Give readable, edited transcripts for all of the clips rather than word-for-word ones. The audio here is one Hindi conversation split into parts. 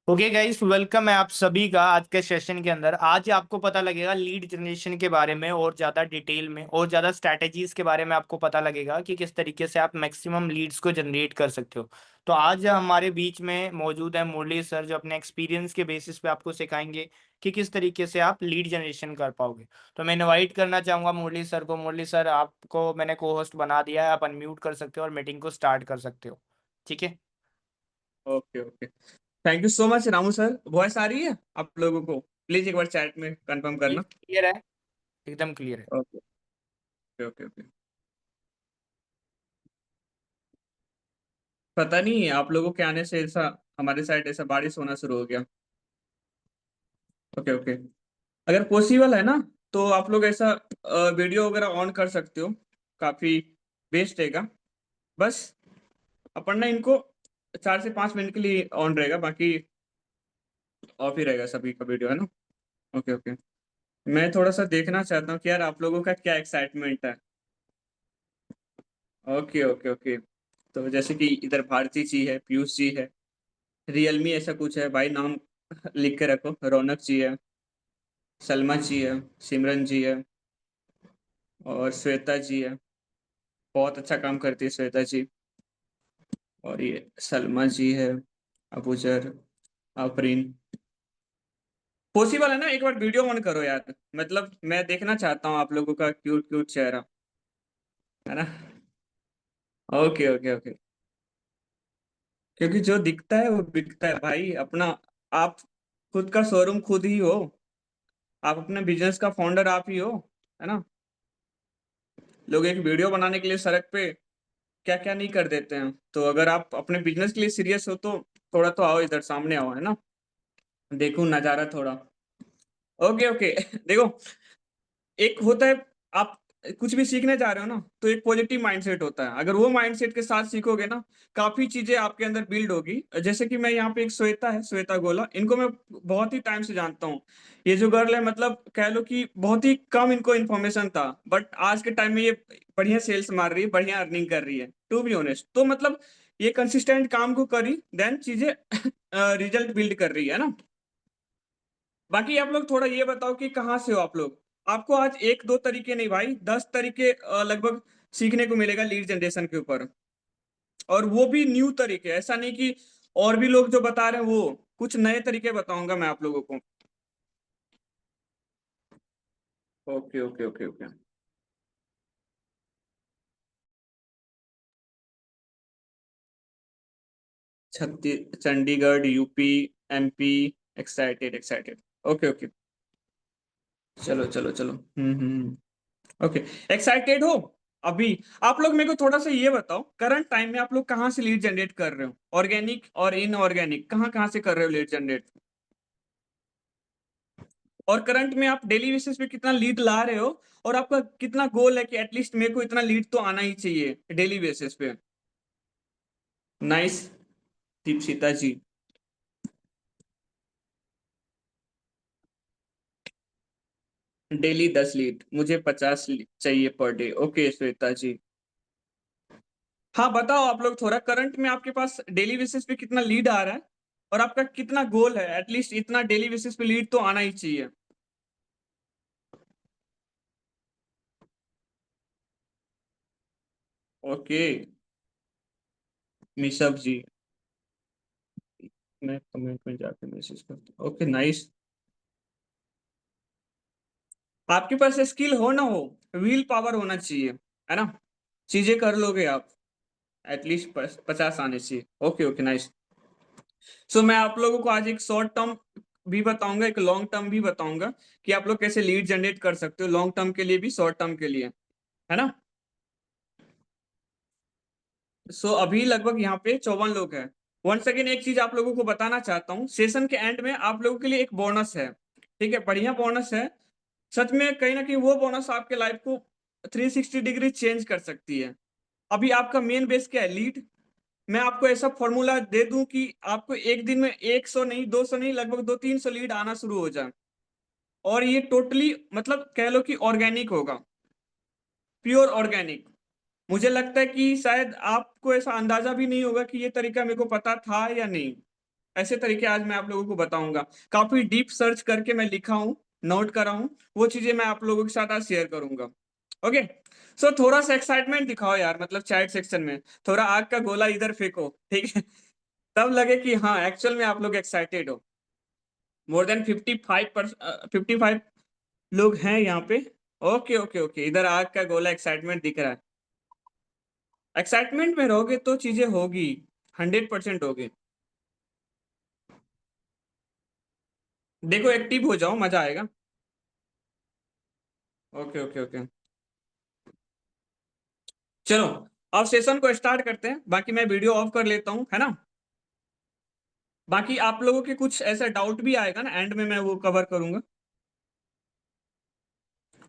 ओके गाइस, वेलकम है आप सभी का आज के सेशन के अंदर। आज आपको पता लगेगा लीड जनरेशन के बारे में और ज़्यादा डिटेल में और ज़्यादा स्ट्रैटेजीज के बारे में आपको पता लगेगा कि किस तरीके से आप मैक्सिमम लीड्स को जनरेट कर सकते हो। तो आज हमारे बीच में मौजूद है मुरली सर, जो अपने एक्सपीरियंस के बेसिस पे आपको सिखाएंगे कि किस तरीके से आप लीड जनरेशन कर पाओगे। तो मैं इनवाइट करना चाहूँगा मुरली सर को। मुरली सर, आपको मैंने को होस्ट बना दिया है, आप अनम्यूट कर सकते हो और मीटिंग को स्टार्ट कर सकते हो। ठीक है। Okay okay. Thank you so much Ramu sir. Voice आ रही है आप लोगों को? प्लीज एक बार चैट में कंफर्म करना। क्लियर है, एकदम क्लियर है। Okay okay okay. पता नहीं आप लोगों के आने से ऐसा हमारे साइड ऐसा बारिश होना शुरू हो गया। Okay okay. अगर पॉसिबल है ना तो आप लोग ऐसा वीडियो वगैरह ऑन कर सकते हो। काफी बेस्ट रहेगा। बस अपन ना इनको 4 से 5 मिनट के लिए ऑन रहेगा, बाकी ऑफ ही रहेगा सभी का वीडियो, है ना? Okay okay. मैं थोड़ा सा देखना चाहता हूँ कि यार आप लोगों का क्या एक्साइटमेंट है। Okay okay okay. तो जैसे कि इधर भारती जी है, पीयूष जी है, रियलमी ऐसा कुछ है भाई, नाम लिख के रखो। रौनक जी है, सलमा जी है, सिमरन जी है और श्वेता जी है। बहुत अच्छा काम करती है श्वेता जी। और ये सलमा जी है, अबूजर, आफरीन। पॉसिबल है ना, एक बार वीडियो ऑन करो यार। मतलब मैं देखना चाहता हूँ आप लोगों का क्यूट क्यूट चेहरा, है ना? Okay okay okay. क्योंकि जो दिखता है वो बिकता है भाई अपना। आप खुद का शोरूम खुद ही हो। आप अपने बिजनेस का फाउंडर आप ही हो, है ना? लोग एक वीडियो बनाने के लिए सड़क पे क्या क्या नहीं कर देते हैं। तो अगर आप अपने बिजनेस के लिए सीरियस हो तो थोड़ा तो आओ, इधर सामने आओ, है ना? देखो नजारा थोड़ा। Okay okay. देखो, एक होता है आप कुछ भी सीखने जा रहे हो ना, तो एक पॉजिटिव माइंडसेट होता है। अगर वो माइंडसेट के साथ सीखोगे ना, काफी चीजें आपके अंदर बिल्ड होगी। जैसे कि मैं यहाँ पे एक श्वेता है, श्वेता गोला, इनको मैं बहुत ही टाइम से जानता हूँ। ये जो गर्ल है, मतलब कह लो कि बहुत ही कम इनको इन्फॉर्मेशन था, बट आज के टाइम में ये बढ़िया सेल्स मार रही है, बढ़िया अर्निंग कर रही है, टू बी ऑनेस्ट। तो मतलब ये कंसिस्टेंट काम को करी, देन चीजें रिजल्ट बिल्ड कर रही है ना। बाकी आप लोग थोड़ा ये बताओ कि कहाँ से हो आप लोग। आपको आज एक दो तरीके नहीं भाई, 10 तरीके लगभग सीखने को मिलेगा लीड जनरेशन के ऊपर। और वो भी न्यू तरीके, ऐसा नहीं कि और भी लोग जो बता रहे हैं, वो कुछ नए तरीके बताऊंगा मैं आप लोगों को। Okay okay okay okay. छत्तीस, Chandigarh, UP, MP. Excited excited. Okay okay. चलो चलो चलो। ओके। एक्साइटेड हो अभी? आप लोग मेरे को थोड़ा सा ये बताओ, करंट टाइम में आप लोग कहाँ से लीड जनरेट कर रहे हो? ऑर्गेनिक और इनऑर्गेनिक, कहाँ कहाँ से कर रहे हो लीड जनरेट? और करंट में आप डेली बेसिस पे कितना लीड ला रहे हो? और आपका कितना गोल है कि एटलीस्ट मेरे को इतना लीड तो आना ही चाहिए डेली बेसिस पे? नाइस। दीपशिता जी। डेली 10 लीड, मुझे 50 चाहिए पर डे। ओके श्वेता जी। हाँ बताओ आप लोग थोड़ा, करंट में आपके पास डेली बेसिस पे कितना लीड आ रहा है? और आपका कितना गोल है? एटलीस्ट इतना डेली बेसिस पे लीड तो आना ही चाहिए। ओके। मिशब जी। मैं कमेंट में जाके मैसेज करता हूँ। Okay nice. आपके पास स्किल हो ना हो, विल पावर होना चाहिए, है ना? चीजें कर लोगे आप। एटलीस्ट 50 आने चाहिए। Okay okay nice. सो मैं आप लोगों को आज एक शॉर्ट टर्म भी बताऊंगा, एक लॉन्ग टर्म भी बताऊंगा कि आप लोग कैसे लीड जनरेट कर सकते हो, लॉन्ग टर्म के लिए भी, शॉर्ट टर्म के लिए, है ना? सो अभी लगभग यहाँ पे 54 लोग हैं। वंस अगेन एक चीज आप लोगों को बताना चाहता हूँ, सेशन के एंड में आप लोगों के लिए एक बोनस है। ठीक है, बढ़िया बोनस है। सच में कहीं ना कहीं वो बोनस आपके लाइफ को 360 डिग्री चेंज कर सकती है। अभी आपका मेन बेस क्या है? लीड। मैं आपको ऐसा फॉर्मूला दे दूं कि आपको एक दिन में 100 नहीं, 200 नहीं, लगभग 200-300 लीड आना शुरू हो जाए। और ये टोटली मतलब कह लो कि ऑर्गेनिक होगा, प्योर ऑर्गेनिक। मुझे लगता है कि शायद आपको ऐसा अंदाजा भी नहीं होगा कि ये तरीका मेरे को पता था या नहीं। ऐसे तरीके आज मैं आप लोगों को बताऊंगा। काफी डीप सर्च करके मैं लिखा हूँ, नोट करा हूँ, वो चीजें मैं आप लोगों के साथ आज शेयर करूंगा। ओके, सो थोड़ा सा एक्साइटमेंट दिखाओ यार, मतलब चैट सेक्शन में थोड़ा आग का गोला इधर फेंको, ठीक है? तब लगे कि हाँ एक्चुअल में आप लोग एक्साइटेड हो। मोर देन 55 लोग हैं यहाँ पे। ओके ओके ओके, इधर आग का गोला एक्साइटमेंट दिख रहा है। एक्साइटमेंट में रहोगे तो चीजें होगी, 100% होगी। देखो एक्टिव हो जाओ, मजा आएगा। ओके ओके ओके, चलो अब सेशन को स्टार्ट करते हैं। बाकी मैं वीडियो ऑफ कर लेता हूँ, है ना? बाकी आप लोगों के कुछ ऐसा डाउट भी आएगा ना, एंड में मैं वो कवर करूंगा।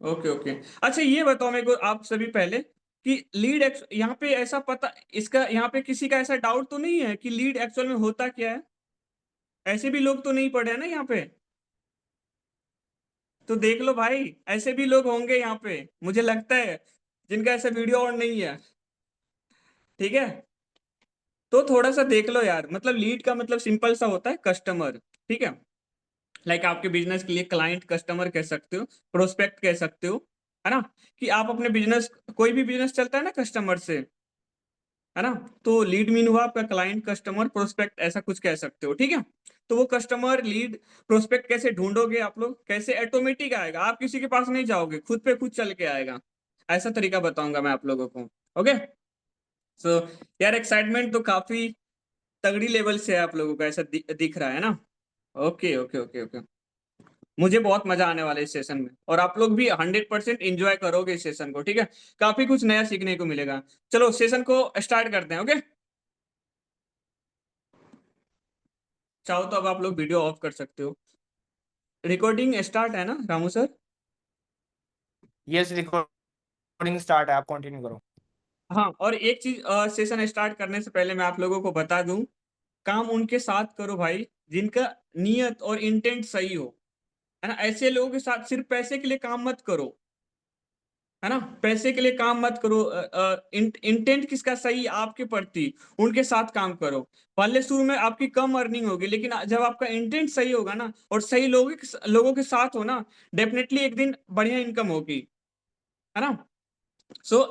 ओके ओके, अच्छा ये बताओ मेरे को आप सभी पहले कि लीड यहाँ पे ऐसा पता, इसका यहाँ पे किसी का ऐसा डाउट तो नहीं है कि लीड एक्चुअल में होता क्या है? ऐसे भी लोग तो नहीं पढ़े हैं ना यहाँ पे? तो देख लो भाई, ऐसे भी लोग होंगे यहाँ पे, मुझे लगता है, जिनका ऐसा वीडियो ऑन नहीं है। ठीक है, तो थोड़ा सा देख लो यार, मतलब लीड का मतलब सिंपल सा होता है कस्टमर। ठीक है, लाइक आपके बिजनेस के लिए क्लाइंट कस्टमर कह सकते हो, प्रोस्पेक्ट कह सकते हो, है ना? कि आप अपने बिजनेस, कोई भी बिजनेस चलता है ना कस्टमर से, है ना? तो लीड मीन हुआ आपका क्लाइंट कस्टमर प्रोस्पेक्ट, ऐसा कुछ कह सकते हो। ठीक है, तो वो कस्टमर लीड प्रोस्पेक्ट कैसे ढूंढोगे आप लोग, कैसे? ऑटोमेटिक आएगा, आप किसी के पास नहीं जाओगे, खुद पे खुद चल के आएगा। ऐसा तरीका बताऊंगा मैं आप लोगों को। ओके, सो यार एक्साइटमेंट तो काफी तगड़ी लेवल से है आप लोगों का, ऐसा दिख रहा है ना? ओके ओके ओके ओके, मुझे बहुत मजा आने वाला है इस सेशन में, और आप लोग भी 100% इंजॉय करोगे इस सेशन को। ठीक है, काफी कुछ नया सीखने को मिलेगा। चलो सेशन को स्टार्ट करते हैं। ओके, चाहो तो अब आप लोग वीडियो ऑफ कर सकते हो। रिकॉर्डिंग स्टार्ट है ना Ramu sir? Yes, recording start है, आप कंटिन्यू करो। हाँ, और एक चीज, सेशन स्टार्ट करने से पहले मैं आप लोगों को बता दूं, काम उनके साथ करो भाई जिनका नियत और इंटेंट सही हो, है ना? ऐसे लोगों के साथ सिर्फ पैसे के लिए काम मत करो, है ना? पैसे के लिए काम मत करो। इंटेंट किसका सही, आपके प्रति, उनके साथ काम करो। पहले शुरू में आपकी कम अर्निंग होगी, लेकिन जब आपका इंटेंट सही होगा ना, और सही लोगों के साथ हो ना, डेफिनेटली एक दिन बढ़िया इनकम होगी, है ना? सो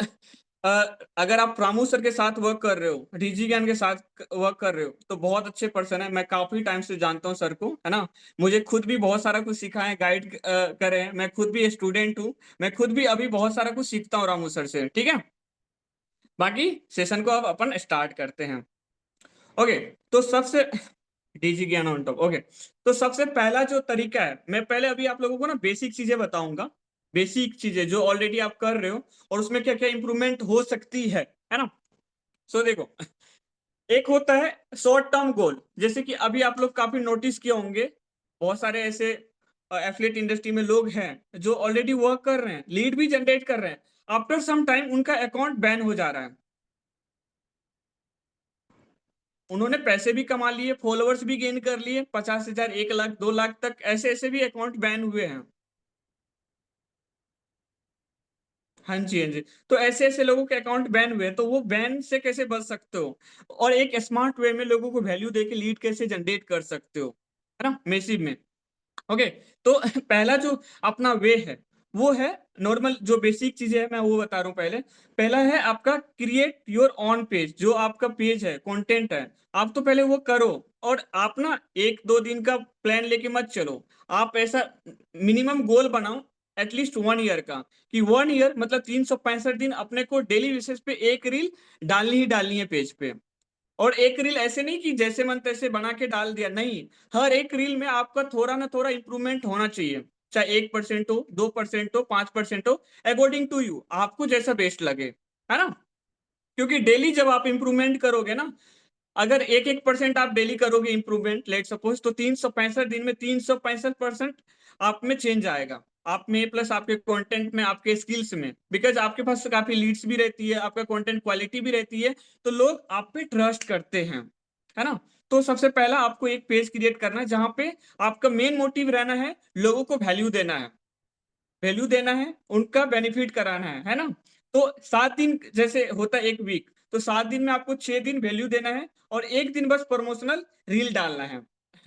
अगर आप रामू सर के साथ वर्क कर रहे हो, डीजी ज्ञान के साथ वर्क कर रहे हो, तो बहुत अच्छे पर्सन है। मैं काफी टाइम से जानता हूँ सर को, है ना? मुझे खुद भी बहुत सारा कुछ सिखाए, गाइड करे हैं। मैं खुद भी स्टूडेंट हूँ, मैं खुद भी अभी बहुत सारा कुछ सीखता हूँ रामू सर से। ठीक है, बाकी सेशन को अब अपन स्टार्ट करते हैं। ओके, तो सबसे डीजी ज्ञान ऑन टॉप। ओके, तो सबसे पहला जो तरीका है, मैं पहले अभी आप लोगों को ना बेसिक चीजें बताऊंगा, बेसिक चीजें जो ऑलरेडी आप कर रहे हो, और उसमें क्या क्या इंप्रूवमेंट हो सकती है ना? सो देखो, एक होता है शॉर्ट टर्म गोल, जैसे कि अभी आप लोग काफी नोटिस किए होंगे, बहुत सारे ऐसे एफिलिएट इंडस्ट्री में लोग हैं जो ऑलरेडी वर्क कर रहे हैं, लीड भी जनरेट कर रहे हैं, आफ्टर सम टाइम उनका अकाउंट बैन हो जा रहा है। उन्होंने पैसे भी कमा लिए, फॉलोअर्स भी गेन कर लिए, 50,000, 1 लाख, 2 लाख तक, ऐसे ऐसे भी अकाउंट बैन हुए हैं। हाँ जी हाँ जी, तो ऐसे ऐसे लोगों के अकाउंट बैन हुए हैं, तो वो बैन से कैसे बच सकते हो, और एक स्मार्ट वे में लोगों को वैल्यू देके लीड कैसे जनरेट कर सकते हो, है ना, मैसिव में। ओके, तो पहला जो अपना वे है, वो है नॉर्मल, जो बेसिक चीजें है मैं वो बता रहा हूँ पहले। पहला है आपका क्रिएट योर ऑन पेज, जो आपका पेज है, कंटेंट है, आप तो पहले वो करो। और आप ना 1-2 दिन का प्लान लेके मत चलो, आप ऐसा मिनिमम गोल बनाओ, एटलीस्ट 1 ईयर का, कि 1 ईयर मतलब 365 दिन अपने को डेली बेसिस पे एक रील डालनी ही डालनी है पेज पे। और एक रील ऐसे नहीं कि जैसे मन तैसे बना के डाल दिया, नहीं, हर एक रील में आपका थोड़ा ना थोड़ा इंप्रूवमेंट होना चाहिए, चाहे 1% हो, 2% हो, 5% हो, अकॉर्डिंग टू यू, आपको जैसा बेस्ट लगे, है ना? क्योंकि डेली जब आप इंप्रूवमेंट करोगे ना, अगर 1-1% आप डेली करोगे इंप्रूवमेंट, लेट सपोज, तो 365 दिन में 365% आप में चेंज आएगा, आप में प्लस आपके कंटेंट में, आपके स्किल्स में, बिकॉज आपके पास काफी लीड्स भी रहती है, आपका कंटेंट क्वालिटी भी रहती है, तो लोग आप पे ट्रस्ट करते हैं, है ना? तो सबसे पहला आपको एक पेज क्रिएट करना है जहां पे आपका मेन मोटिव रहना है लोगों को वैल्यू देना है, वैल्यू देना है, उनका बेनिफिट कराना है ना? तो 7 दिन जैसे होता है एक वीक, तो 7 दिन में आपको 6 दिन वैल्यू देना है और 1 दिन बस प्रमोशनल रील डालना है।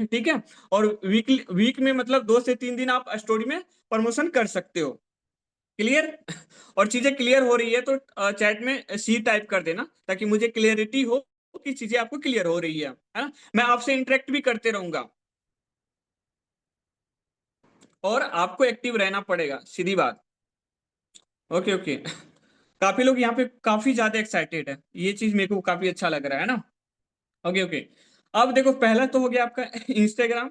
ठीक है, और वीक में मतलब 2 से 3 दिन आप स्टोरी में प्रमोशन कर सकते हो। क्लियर? और चीजें क्लियर हो रही है तो चैट में सी टाइप कर देना, ताकि मुझे क्लियरिटी हो कि चीजें आपको क्लियर हो रही है ना? मैं आपसे इंटरेक्ट भी करते रहूंगा और आपको एक्टिव रहना पड़ेगा, सीधी बात। Okay okay. काफी लोग यहाँ पे काफी ज्यादा एक्साइटेड है, ये चीज मेरे को काफी अच्छा लग रहा है ना। Okay okay. अब देखो, पहला तो हो गया आपका इंस्टाग्राम,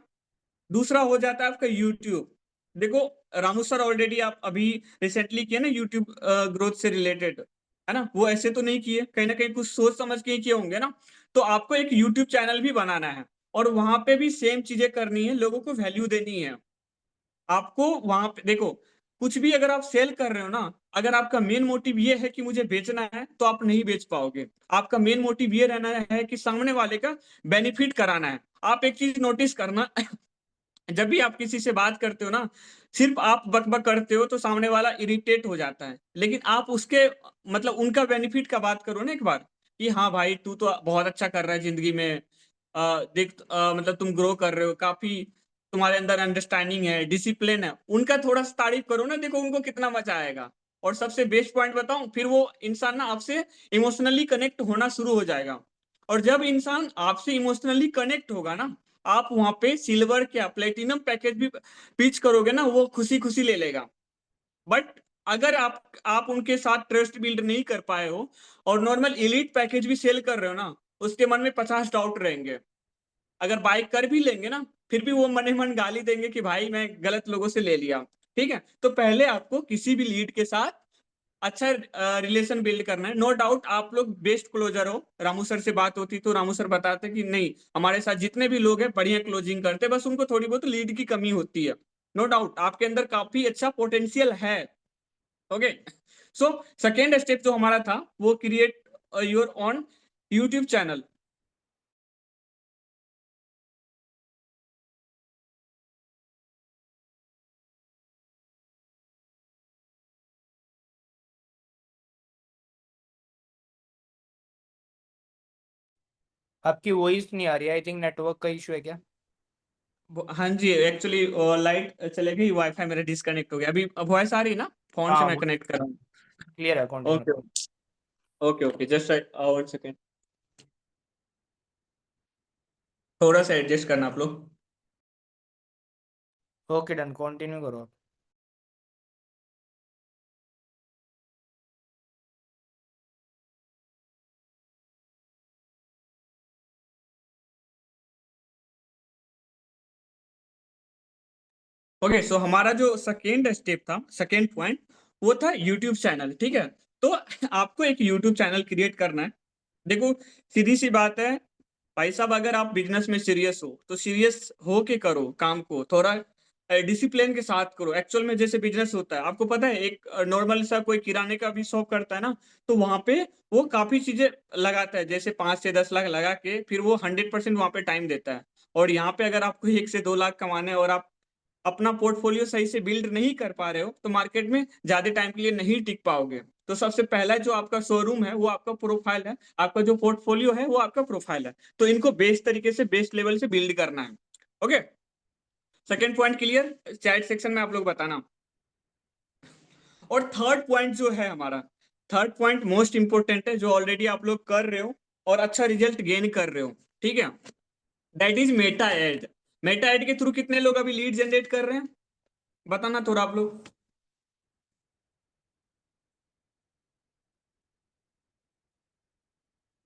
दूसरा हो जाता है आपका यूट्यूब। देखो, रामू सर ऑलरेडी आप अभी रिसेंटली किए ना यूट्यूब ग्रोथ से रिलेटेड, है ना? वो ऐसे तो नहीं किए, कहीं ना कहीं कुछ सोच समझ के ही किए होंगे ना। तो आपको एक यूट्यूब चैनल भी बनाना है और वहां पे भी सेम चीजें करनी है, लोगों को वैल्यू देनी है। आपको वहां पे देखो, कुछ भी अगर आप सेल कर रहे हो ना, अगर आपका मेन मोटिव ये है कि मुझे बेचना है, तो आप नहीं बेच पाओगे। आपका मेन मोटिव ये रहना है कि सामने वाले का बेनिफिट कराना है। आप एक चीज नोटिस करना, जब भी आप किसी से बात करते हो ना, सिर्फ आप बक बक करते हो तो सामने वाला इरिटेट हो जाता है। लेकिन आप उसके मतलब उनका बेनिफिट का बात करो ना एक बार, कि हाँ भाई तू तो बहुत अच्छा कर रहा है जिंदगी में, देख मतलब तुम ग्रो कर रहे हो काफी, तुम्हारे अंदर अंडरस्टैंडिंग है, डिसिप्लिन है, उनका थोड़ा सा तारीफ करो ना, देखो उनको कितना मजा आएगा। और सबसे बेस्ट पॉइंट बताऊं, फिर वो इंसान ना आपसे इमोशनली कनेक्ट होना शुरू हो जाएगा। और जब इंसान आपसे इमोशनली कनेक्ट होगा ना, आप वहां पे सिल्वर क्या प्लेटिनम पैकेज भी पिच करोगे ना, वो खुशी खुशी ले लेगा। बट अगर आप उनके साथ ट्रस्ट बिल्ड नहीं कर पाए हो और नॉर्मल एलीट पैकेज भी सेल कर रहे हो ना, उसके मन में 50 डाउट रहेंगे। अगर बाय कर भी लेंगे ना, फिर भी वो मने मन गाली देंगे कि भाई मैं गलत लोगों से ले लिया। ठीक है, तो पहले आपको किसी भी लीड के साथ अच्छा रिलेशन बिल्ड करना है। नो डाउट आप लोग बेस्ट क्लोजर हो, रामू सर से बात होती तो रामू सर बताते कि नहीं, हमारे साथ जितने भी लोग हैं बढ़िया क्लोजिंग करते, बस उनको थोड़ी बहुत लीड की कमी होती है। नो डाउट आपके अंदर काफी अच्छा पोटेंशियल है। ओके, सो सेकेंड स्टेप जो हमारा था वो create your on YouTube channel. आपकी वॉइस नहीं आ रही है, आई थिंक नेटवर्क का इशू है क्या? हाँ जी, एक्चुअली लाइट चले गई, वाईफाई मेरा डिस्कनेक्ट हो गया। अभी वॉइस आ रही है ना? फोन से हाँ, मैं कनेक्ट कर रहा हूँ। क्लियर है, कंटिन्यू ओके करो। ओके ओके, जस्ट 1 सेकेंड, थोड़ा सा एडजस्ट करना आप लोग। ओके डन, कंटिन्यू करो आप। ओके, सो हमारा जो सेकेंड स्टेप था, सेकेंड पॉइंट, वो था यूट्यूब चैनल। ठीक है, तो आपको एक यूट्यूब चैनल क्रिएट करना है। देखो, सीधी सी बात है भाई साहब, अगर आप बिजनेस में सीरियस हो तो सीरियस हो के करो काम को, थोड़ा डिसिप्लिन के साथ करो। एक्चुअल में जैसे बिजनेस होता है, आपको पता है, एक नॉर्मल सा कोई किराने का भी शॉप करता है ना, तो वहां पे वो काफी चीजें लगाता है, जैसे 5 से 10 लाख लगा के फिर वो 100% वहां पे टाइम देता है। और यहाँ पे अगर आपको 1 से 2 लाख कमाने हैं और आप अपना पोर्टफोलियो सही से बिल्ड नहीं कर पा रहे हो, तो मार्केट में ज्यादा टाइम के लिए नहीं टिक पाओगे। तो सबसे पहला जो आपका शोरूम है वो आपका प्रोफाइल है, आपका जो पोर्टफोलियो है वो आपका प्रोफाइल है। तो इनको बेस्ट तरीके से, बेस्ट लेवल से बिल्ड करना है। Okay, second point clear? Chat section में आप लोग बताना। और थर्ड पॉइंट जो है हमारा, थर्ड पॉइंट मोस्ट इंपोर्टेंट है, जो ऑलरेडी आप लोग कर रहे हो और अच्छा रिजल्ट गेन कर रहे हो। ठीक है, that is Meta ad. Meta ad के थ्रू कितने लोग अभी लीड जनरेट कर रहे हैं, बताना थोड़ा आप लोग।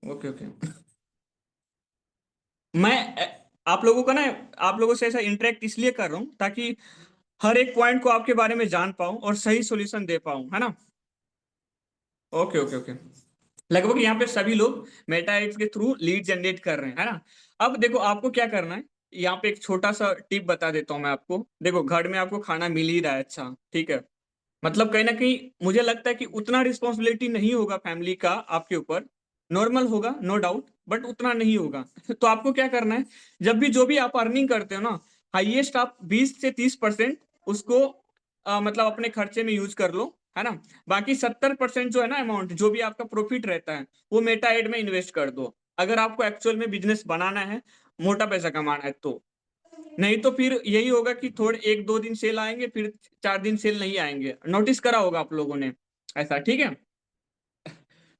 Okay okay. मैं आप लोगों का ना, आप लोगों से ऐसा इंटरेक्ट इसलिए कर रहा हूं ताकि हर एक पॉइंट को आपके बारे में जान पाऊं और सही सॉल्यूशन दे पाऊं, है ना? Okay okay okay. लगभग यहाँ पे सभी लोग मेटा एड्स के थ्रू लीड जनरेट कर रहे हैं, है ना? अब देखो आपको क्या करना है, यहाँ पे एक छोटा सा टिप बता देता हूँ मैं आपको। देखो, घर में आपको खाना मिल ही रहा है, अच्छा ठीक है, मतलब कहीं ना कहीं मुझे लगता है कि उतना रिस्पॉन्सिबिलिटी नहीं होगा फैमिली का आपके ऊपर। नॉर्मल होगा, नो डाउट, बट उतना नहीं होगा। तो आपको क्या करना है, जब भी जो भी आप अर्निंग करते हो ना, हाईएस्ट आप 20 से 30% उसको मतलब अपने खर्चे में यूज कर लो। है ना। बाकी 70% जो है ना अमाउंट, जो भी आपका प्रॉफिट रहता है, वो मेटा एड में इन्वेस्ट कर दो, अगर आपको एक्चुअल में बिजनेस बनाना है, मोटा पैसा कमाना है तो। नहीं तो फिर यही होगा कि थोड़े 1-2 दिन सेल आएंगे, फिर 4 दिन सेल नहीं आएंगे। नोटिस करा होगा आप लोगों ने ऐसा, ठीक है।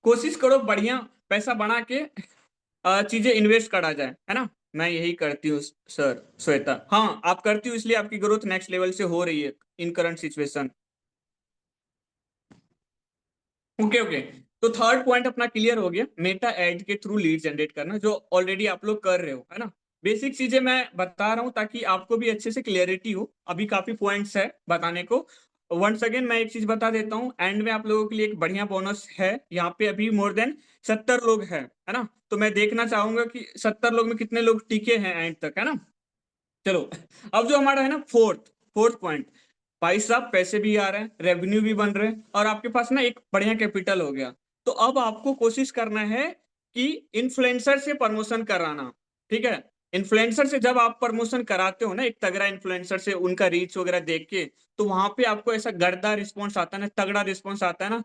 कोशिश करो बढ़िया पैसा बना के चीजें इन्वेस्ट करा जाए, है ना। मैं यही करती हूँ सर श्वेता। हाँ, आप करती हूँ इसलिए आपकी ग्रोथ नेक्स्ट लेवल से हो रही है इन करंट सिचुएशन। Okay okay. तो थर्ड पॉइंट अपना क्लियर हो गया, मेटा एड के थ्रू लीड जनरेट करना, जो ऑलरेडी आप लोग कर रहे हो, है ना। बेसिक चीजें मैं बता रहा हूँ ताकि आपको भी अच्छे से क्लियरिटी हो, अभी काफी पॉइंट्स है बताने को। वंस अगेन मैं एक चीज बता देता हूँ, एंड में आप लोगों के लिए एक बढ़िया बोनस है। यहाँ पे अभी मोर देन 70 लोग हैं, है ना। तो मैं देखना चाहूंगा कि 70 लोग में कितने लोग टिके हैं एंड तक, है ना। चलो, अब जो हमारा है ना फोर्थ फोर्थ पॉइंट, भाई साहब पैसे भी आ रहे हैं, रेवेन्यू भी बन रहे हैं, और आपके पास ना एक बढ़िया कैपिटल हो गया। तो अब आपको कोशिश करना है कि इन्फ्लुएंसर से प्रमोशन कराना, ठीक है। इन्फ्लुएंसर से जब आप प्रमोशन कराते हो ना, एक तगड़ा इन्फ्लुएंसर से उनका रीच वगैरह देख के, तो वहां पे आपको ऐसा गर्दा रिस्पॉन्स आता है ना, तगड़ा रिस्पॉन्स आता है ना।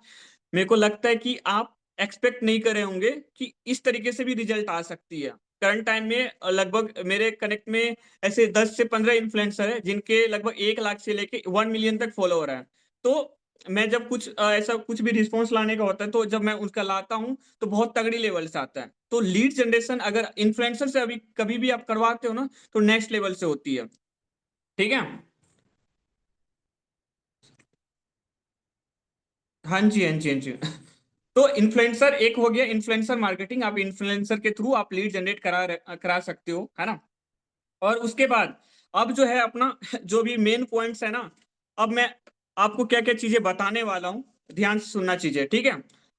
मेरे को लगता है कि आप एक्सपेक्ट नहीं करे होंगे कि इस तरीके से भी रिजल्ट आ सकती है। करंट टाइम में लगभग मेरे कनेक्ट में ऐसे 10 से 15 इन्फ्लुएंसर है जिनके लगभग 1 लाख से लेके 1 मिलियन तक फॉलोअर है। तो मैं जब कुछ ऐसा कुछ भी रिस्पॉन्स लाने का होता है, तो जब मैं उसका लाता हूँ तो बहुत तगड़ी लेवल से आता है। तो लीड जनरेशन अगर इन्फ्लुएंसर से अभी कभी भी आप करवाते हो ना, तो नेक्स्ट लेवल से होती है, ठीक है। हाँ जी, हाँ जी, हाँ जी। तो इन्फ्लुएंसर एक हो गया, इन्फ्लुएंसर मार्केटिंग, आप इन्फ्लुएंसर के थ्रू आप लीड जनरेट करा सकते हो, है ना। और उसके बाद अब जो है अपना जो भी मेन पॉइंट्स है ना, अब मैं आपको क्या क्या चीजें बताने वाला हूँ, ध्यान से सुनना चीजें, ठीक है।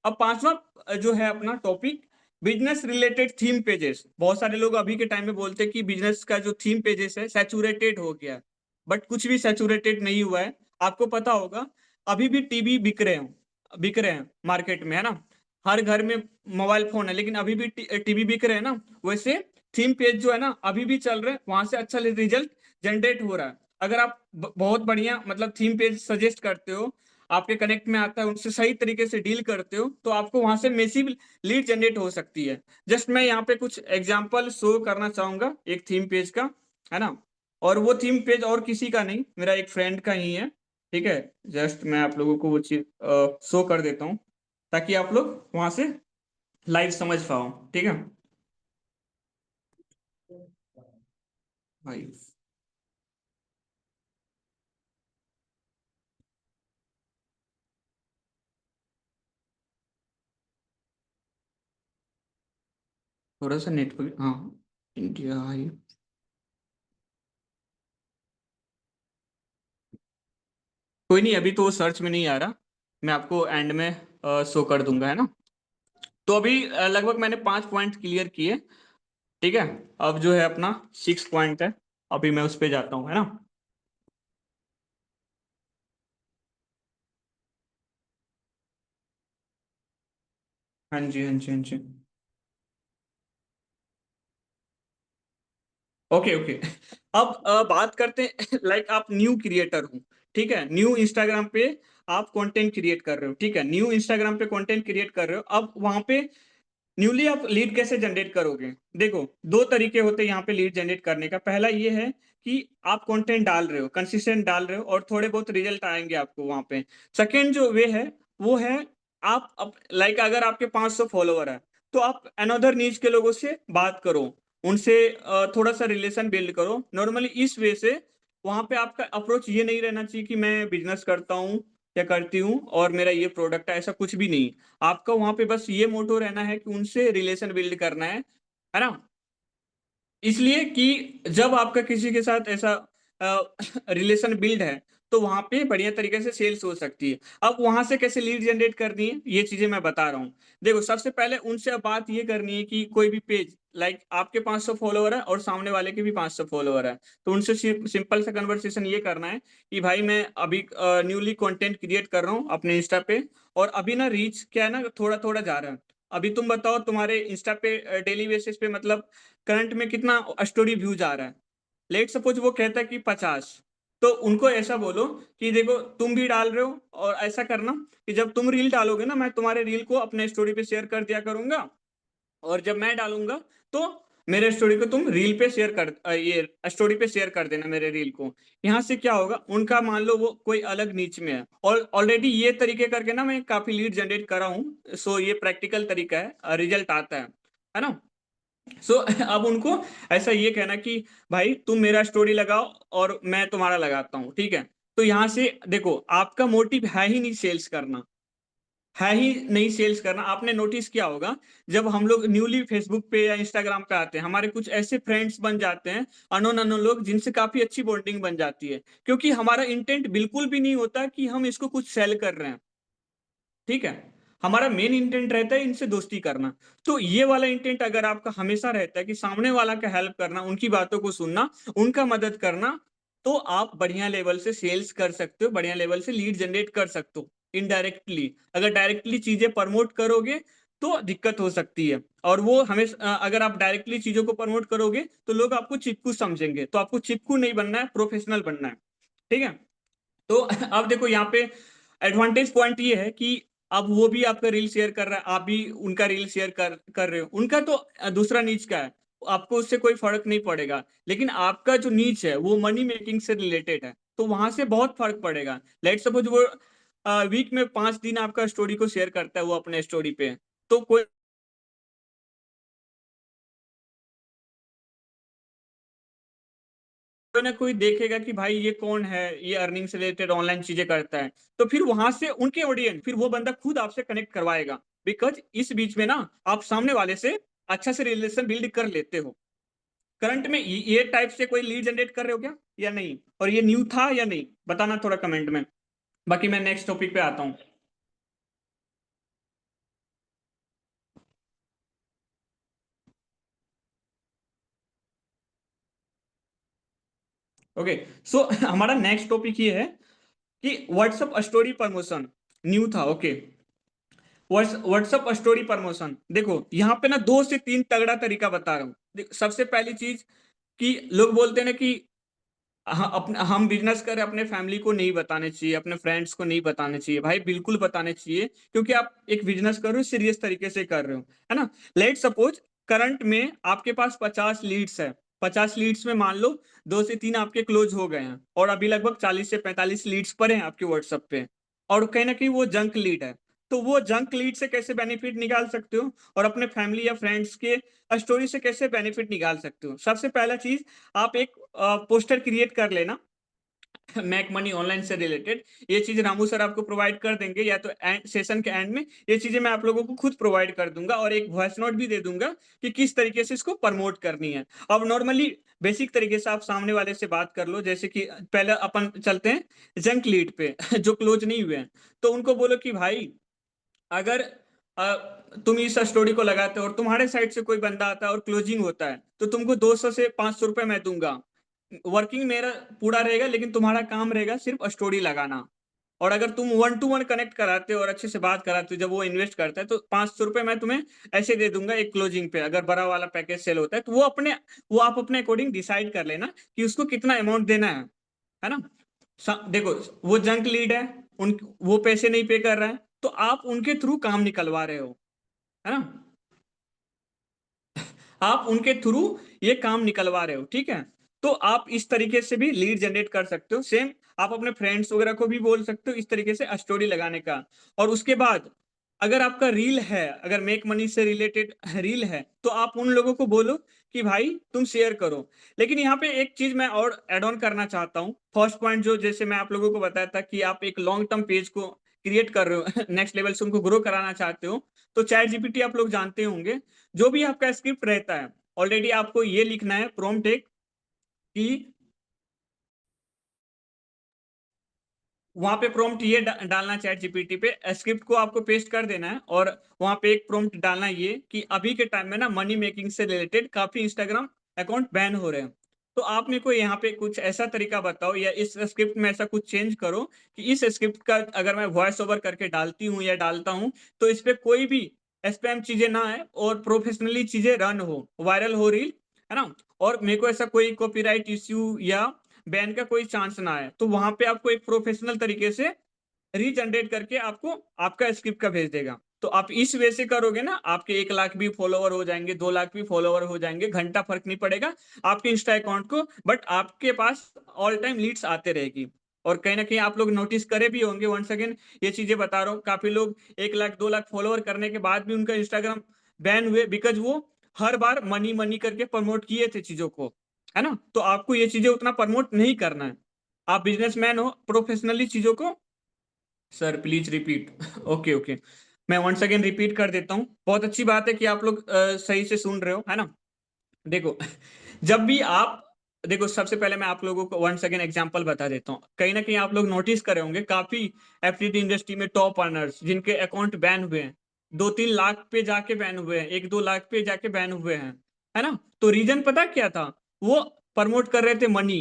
अब पांचवा जो है अपना topic, business related theme pages. बहुत सारे लोग अभी के टाइम में बोलते हैं कि बिजनेस का जो थीम पेजेस है सैचुरेटेड हो गया, बट कुछ भी सैचुरेटेड नहीं हुआ है। आपको पता होगा, अभी भी टीवी बिक रहे हैं मार्केट में, है ना। हर घर में मोबाइल फोन है, लेकिन अभी भी टीवी बिक रहे हैं ना। वैसे थीम पेज जो है ना अभी भी चल रहे हैं, वहां से अच्छा रिजल्ट जनरेट हो रहा है। अगर आप बहुत बढ़िया मतलब थीम पेज सजेस्ट करते हो, आपके कनेक्ट में आता है, उनसे सही तरीके से डील करते हो, तो आपको वहां से मेसिव लीड जनरेट हो सकती है। जस्ट मैं यहाँ पे कुछ एग्जांपल शो करना चाहूंगा एक थीम पेज का, है ना। और वो थीम पेज और किसी का नहीं, मेरा एक फ्रेंड का ही है, ठीक है। जस्ट मैं आप लोगों को वो चीज शो कर देता हूँ, ताकि आप लोग वहां से लाइव समझ पाओ, ठीक है भाई। थोड़ा सा नेटवर्क, हाँ। इंडिया हाई, कोई नहीं, अभी तो वो सर्च में नहीं आ रहा, मैं आपको एंड में शो कर दूंगा, है ना। तो अभी लगभग मैंने 5 पॉइंट क्लियर किए, ठीक है। अब जो है अपना 6 पॉइंट है, अभी मैं उस पे जाता हूँ, है ना। हाँ जी, हाँ जी, हाँ जी। Okay okay. अब बात करते हैं लाइक आप न्यू क्रिएटर हो, ठीक है। न्यू इंस्टाग्राम पे आप कंटेंट क्रिएट कर रहे हो, ठीक है। न्यू इंस्टाग्राम पे कंटेंट क्रिएट कर रहे हो, अब वहां पे न्यूली आप लीड कैसे जनरेट करोगे। देखो, दो तरीके होते हैं यहाँ पे लीड जनरेट करने का। पहला ये है कि आप कंटेंट डाल रहे हो, कंसिस्टेंट डाल रहे हो, और थोड़े बहुत रिजल्ट आएंगे आपको वहां पे। सेकंड जो वे है, वो है आप लाइक अगर आपके 500 फॉलोअर है, तो आप अनदर नीच के लोगों से बात करो, उनसे थोड़ा सा रिलेशन बिल्ड करो। नॉर्मली इस वे से वहां पे आपका अप्रोच ये नहीं रहना चाहिए कि मैं बिजनेस करता हूँ या करती हूँ और मेरा ये प्रोडक्ट है, ऐसा कुछ भी नहीं। आपका वहां पे बस ये मोटो रहना है कि उनसे रिलेशन बिल्ड करना है ना। इसलिए कि जब आपका किसी के साथ ऐसा रिलेशन बिल्ड है, तो वहां पे बढ़िया तरीके से सेल्स हो सकती है। अब वहां से कैसे लीड जनरेट करनी है, ये चीजें मैं बता रहा हूँ। देखो, सबसे पहले उनसे अब बात ये करनी है कि कोई भी पेज लाइक आपके 500 फॉलोअर है और सामने वाले के भी 500 फॉलोअर है, तो उनसे सिंपल सा कन्वर्सेशन ये करना है कि भाई मैं अभी न्यूली कंटेंट क्रिएट कर रहा हूँ अपने इंस्टा पे, और अभी ना रीच क्या है ना थोड़ा थोड़ा जा रहा है। अभी तुम बताओ तुम्हारे इंस्टा पे डेली बेसिस पे मतलब करंट में कितना स्टोरी व्यूज आ रहा है। लेट सपोज वो कहता है कि 50, तो उनको ऐसा बोलो कि देखो तुम भी डाल रहे हो, और ऐसा करना कि जब तुम रील डालोगे ना, मैं तुम्हारे रील को अपने स्टोरी पे शेयर कर दिया करूंगा, और जब मैं डालूंगा तो मेरे स्टोरी को तुम रील पे शेयर कर ये स्टोरी पे शेयर कर देना मेरे रील को। यहाँ से क्या होगा, उनका मान लो वो कोई अलग नीच में है, और ऑलरेडी ये तरीके करके ना मैं काफी लीड जनरेट कर रहा हूँ, सो ये प्रैक्टिकल तरीका है, रिजल्ट आता है ना। सो अब उनको ऐसा ये कहना कि भाई तुम मेरा स्टोरी लगाओ और मैं तुम्हारा लगाता हूँ, ठीक है। तो यहाँ से देखो, आपका मोटिव है ही नहीं सेल्स करना, है ही नहीं सेल्स करना। आपने नोटिस किया होगा, जब हम लोग न्यूली फेसबुक पे या इंस्टाग्राम पे आते हैं, हमारे कुछ ऐसे फ्रेंड्स बन जाते हैं, अनोन अनोन लोग, जिनसे काफी अच्छी बॉन्डिंग बन जाती है, क्योंकि हमारा इंटेंट बिल्कुल भी नहीं होता कि हम इसको कुछ सेल कर रहे हैं, ठीक है। हमारा मेन इंटेंट रहता है इनसे दोस्ती करना। तो ये वाला इंटेंट अगर आपका हमेशा रहता है कि सामने वाला का हेल्प करना, उनकी बातों को सुनना, उनका मदद करना, तो आप बढ़िया लेवल से सेल्स कर सकते हो, बढ़िया लेवल से लीड जनरेट कर सकते हो इनडायरेक्टली। अगर डायरेक्टली चीजें प्रमोट करोगे तो दिक्कत हो सकती है, और वो हमेशा अगर आप डायरेक्टली चीजों को प्रमोट करोगे तो लोग आपको चिपकू समझेंगे। तो आपको चिपकू नहीं बनना है, प्रोफेशनल बनना है, ठीक है। तो अब देखो यहाँ पे एडवांटेज पॉइंट ये है कि अब वो भी आपका रील शेयर कर रहा है, आप भी उनका रील शेयर कर रहे हो। उनका तो दूसरा नीच का है, आपको उससे कोई फर्क नहीं पड़ेगा, लेकिन आपका जो नीच है वो मनी मेकिंग से रिलेटेड है, तो वहां से बहुत फर्क पड़ेगा। लेट सपोज वो वीक में 5 दिन आपका स्टोरी को शेयर करता है वो अपने स्टोरी पे, तो कोई कोई ना कोई देखेगा कि भाई ये कौन है, ये अर्निंग से रिलेटेड ऑनलाइन चीजें करता है, तो फिर वहां से उनके ऑडियंस, फिर वो बंदा खुद आपसे कनेक्ट करवाएगा, बिकॉज इस बीच में ना आप सामने वाले से अच्छा से रिलेशन बिल्ड कर लेते हो। करंट में ये टाइप से कोई लीड जनरेट कर रहे हो क्या, या नहीं, और ये न्यू था या नहीं, बताना थोड़ा कमेंट में। बाकी मैं नेक्स्ट टॉपिक पे आता हूँ। ओके, सो हमारा नेक्स्ट टॉपिक ये है कि व्हाट्सअप स्टोरी प्रमोशन न्यू था, ओके। व्हाट्सअप स्टोरी प्रमोशन, देखो यहाँ पे ना 2 से 3 तगड़ा तरीका बता रहा हूँ। सबसे पहली चीज कि लोग बोलते हैं ना कि अपने हम बिजनेस करें, अपने फैमिली को नहीं बताने चाहिए, अपने फ्रेंड्स को नहीं बताने चाहिए। भाई बिल्कुल बताने चाहिए, क्योंकि आप एक बिजनेस कर रहे हो, सीरियस तरीके से कर रहे हो, है ना। लेट सपोज करंट में आपके पास 50 लीड्स है, 50 लीड्स में मान लो 2 से 3 आपके क्लोज हो गए हैं, और अभी लगभग 40 से 45 लीड्स पड़े हैं आपके व्हाट्सएप पे, और कहीं ना कहीं वो जंक लीड है। तो वो जंक लीड से कैसे बेनिफिट निकाल सकते हो, और अपने फैमिली या फ्रेंड्स के स्टोरी से कैसे बेनिफिट निकाल सकते हो। सबसे पहला चीज, आप एक पोस्टर क्रिएट कर लेना मैक मनी ऑनलाइन से रिलेटेड। ये चीज रामू सर आपको प्रोवाइड कर देंगे, या तो एंड सेशन के एंड में ये चीजें मैं आप लोगों को खुद प्रोवाइड कर दूंगा, और एक वॉइस नोट भी दे दूंगा कि किस तरीके से इसको प्रमोट करनी है। अब नॉर्मली बेसिक तरीके से आप सामने वाले से बात कर लो, जैसे कि पहले अपन चलते हैं जंक लीड पे जो क्लोज नहीं हुए हैं। तो उनको बोलो कि भाई अगर तुम इस स्टोरी को लगाते हो और तुम्हारे साइड से कोई बंदा आता है और क्लोजिंग होता है, तो तुमको 200 से 500 रुपए मैं दूंगा। वर्किंग मेरा पूरा रहेगा, लेकिन तुम्हारा काम रहेगा सिर्फ स्टोरी लगाना। और अगर तुम 1 to 1 कनेक्ट कराते हो और अच्छे से बात कराते हो, जब वो इन्वेस्ट करता है, तो 500 रुपए मैं तुम्हें ऐसे दे दूंगा एक क्लोजिंग पे। अगर बड़ा वाला पैकेज सेल होता है तो वो आप अपने अकॉर्डिंग डिसाइड कर लेना कि उसको कितना अमाउंट देना है ना। देखो, वो जंक लीड है, उन वो पैसे नहीं पे कर रहा है, तो आप उनके थ्रू काम निकलवा रहे हो, है ना। आप उनके थ्रू ये काम निकलवा रहे हो, ठीक है। तो आप इस तरीके से भी लीड जनरेट कर सकते हो। सेम आप अपने फ्रेंड्स वगैरह को भी बोल सकते हो इस तरीके से स्टोरी लगाने का। और उसके बाद अगर आपका रील है, अगर मेक मनी से रिलेटेड रील है, तो आप उन लोगों को बोलो कि भाई तुम शेयर करो। लेकिन यहाँ पे एक चीज मैं और ऐड ऑन करना चाहता हूँ। फर्स्ट पॉइंट जो जैसे मैं आप लोगों को बताया था कि आप एक लॉन्ग टर्म पेज को क्रिएट कर रहे हो नेक्स्ट लेवल से उनको ग्रो कराना चाहते हो, तो चैट जीपीटी आप लोग जानते होंगे। जो भी आपका स्क्रिप्ट रहता है, ऑलरेडी आपको ये लिखना है प्रॉम्प्ट एक कि वहां पे प्रॉम्प्ट ये डालना चैट जीपीटी पे, स्क्रिप्ट को आपको पेस्ट कर देना है, और वहां पे एक प्रॉम्प्ट डालना ये कि अभी के टाइम में ना मनी मेकिंग से रिलेटेड काफी इंस्टाग्राम अकाउंट बैन हो रहे हैं। तो आप मेरे को यहाँ पे कुछ ऐसा तरीका बताओ, या इस स्क्रिप्ट में ऐसा कुछ चेंज करो कि इस स्क्रिप्ट का अगर मैं वॉइस ओवर करके डालती हूँ या डालता हूँ, तो इस पे कोई भी स्पैम चीजें ना आए, और प्रोफेशनली चीजें रन हो, वायरल हो रील, है ना। और मेरे को ऐसा कोई कॉपीराइट इश्यू या बैन का कोई चांस ना आए। तो वहां पे आपको एक प्रोफेशनल तरीके से रीजनरेट करके आपको आपका स्क्रिप्ट का भेज देगा। तो आप इस वे से करोगे ना, आपके 1 लाख भी फॉलोवर हो जाएंगे, 2 लाख भी फॉलोवर हो जाएंगे, घंटा फर्क नहीं पड़ेगा आपके इंस्टा अकाउंट को, बट आपके पास ऑल टाइम लीड्स आते रहेगी। और कहीं ना कहीं आप लोग नोटिस करे भी होंगे, वंस अगेन ये चीजें बता रहा हूँ, काफी लोग 1 लाख 2 लाख फॉलोवर करने के बाद भी उनका इंस्टाग्राम बैन हुए, बिकॉज वो हर बार मनी मनी करके प्रमोट किए थे चीजों को, है ना। तो आपको ये चीजें उतना प्रमोट नहीं करना है। आप बिजनेसमैन हो, प्रोफेशनली चीजों को। Sir please repeat. Okay okay, मैं वंस अगेन रिपीट कर देता हूँ। बहुत अच्छी बात है कि आप लोग सही से सुन रहे हो, है ना। देखो, जब भी आप देखो, सबसे पहले मैं आप लोगों को वंस अगेन एग्जांपल बता देता हूँ। कहीं ना कहीं आप लोग नोटिस करे होंगे, काफी एफडीटी इंडस्ट्री में टॉप अर्नर्स जिनके अकाउंट बैन हुए हैं, 2-3 लाख पे जाके बैन हुए हैं, 1-2 लाख पे जाके बैन हुए हैं, है ना। तो रीजन पता क्या था? वो प्रमोट कर रहे थे मनी,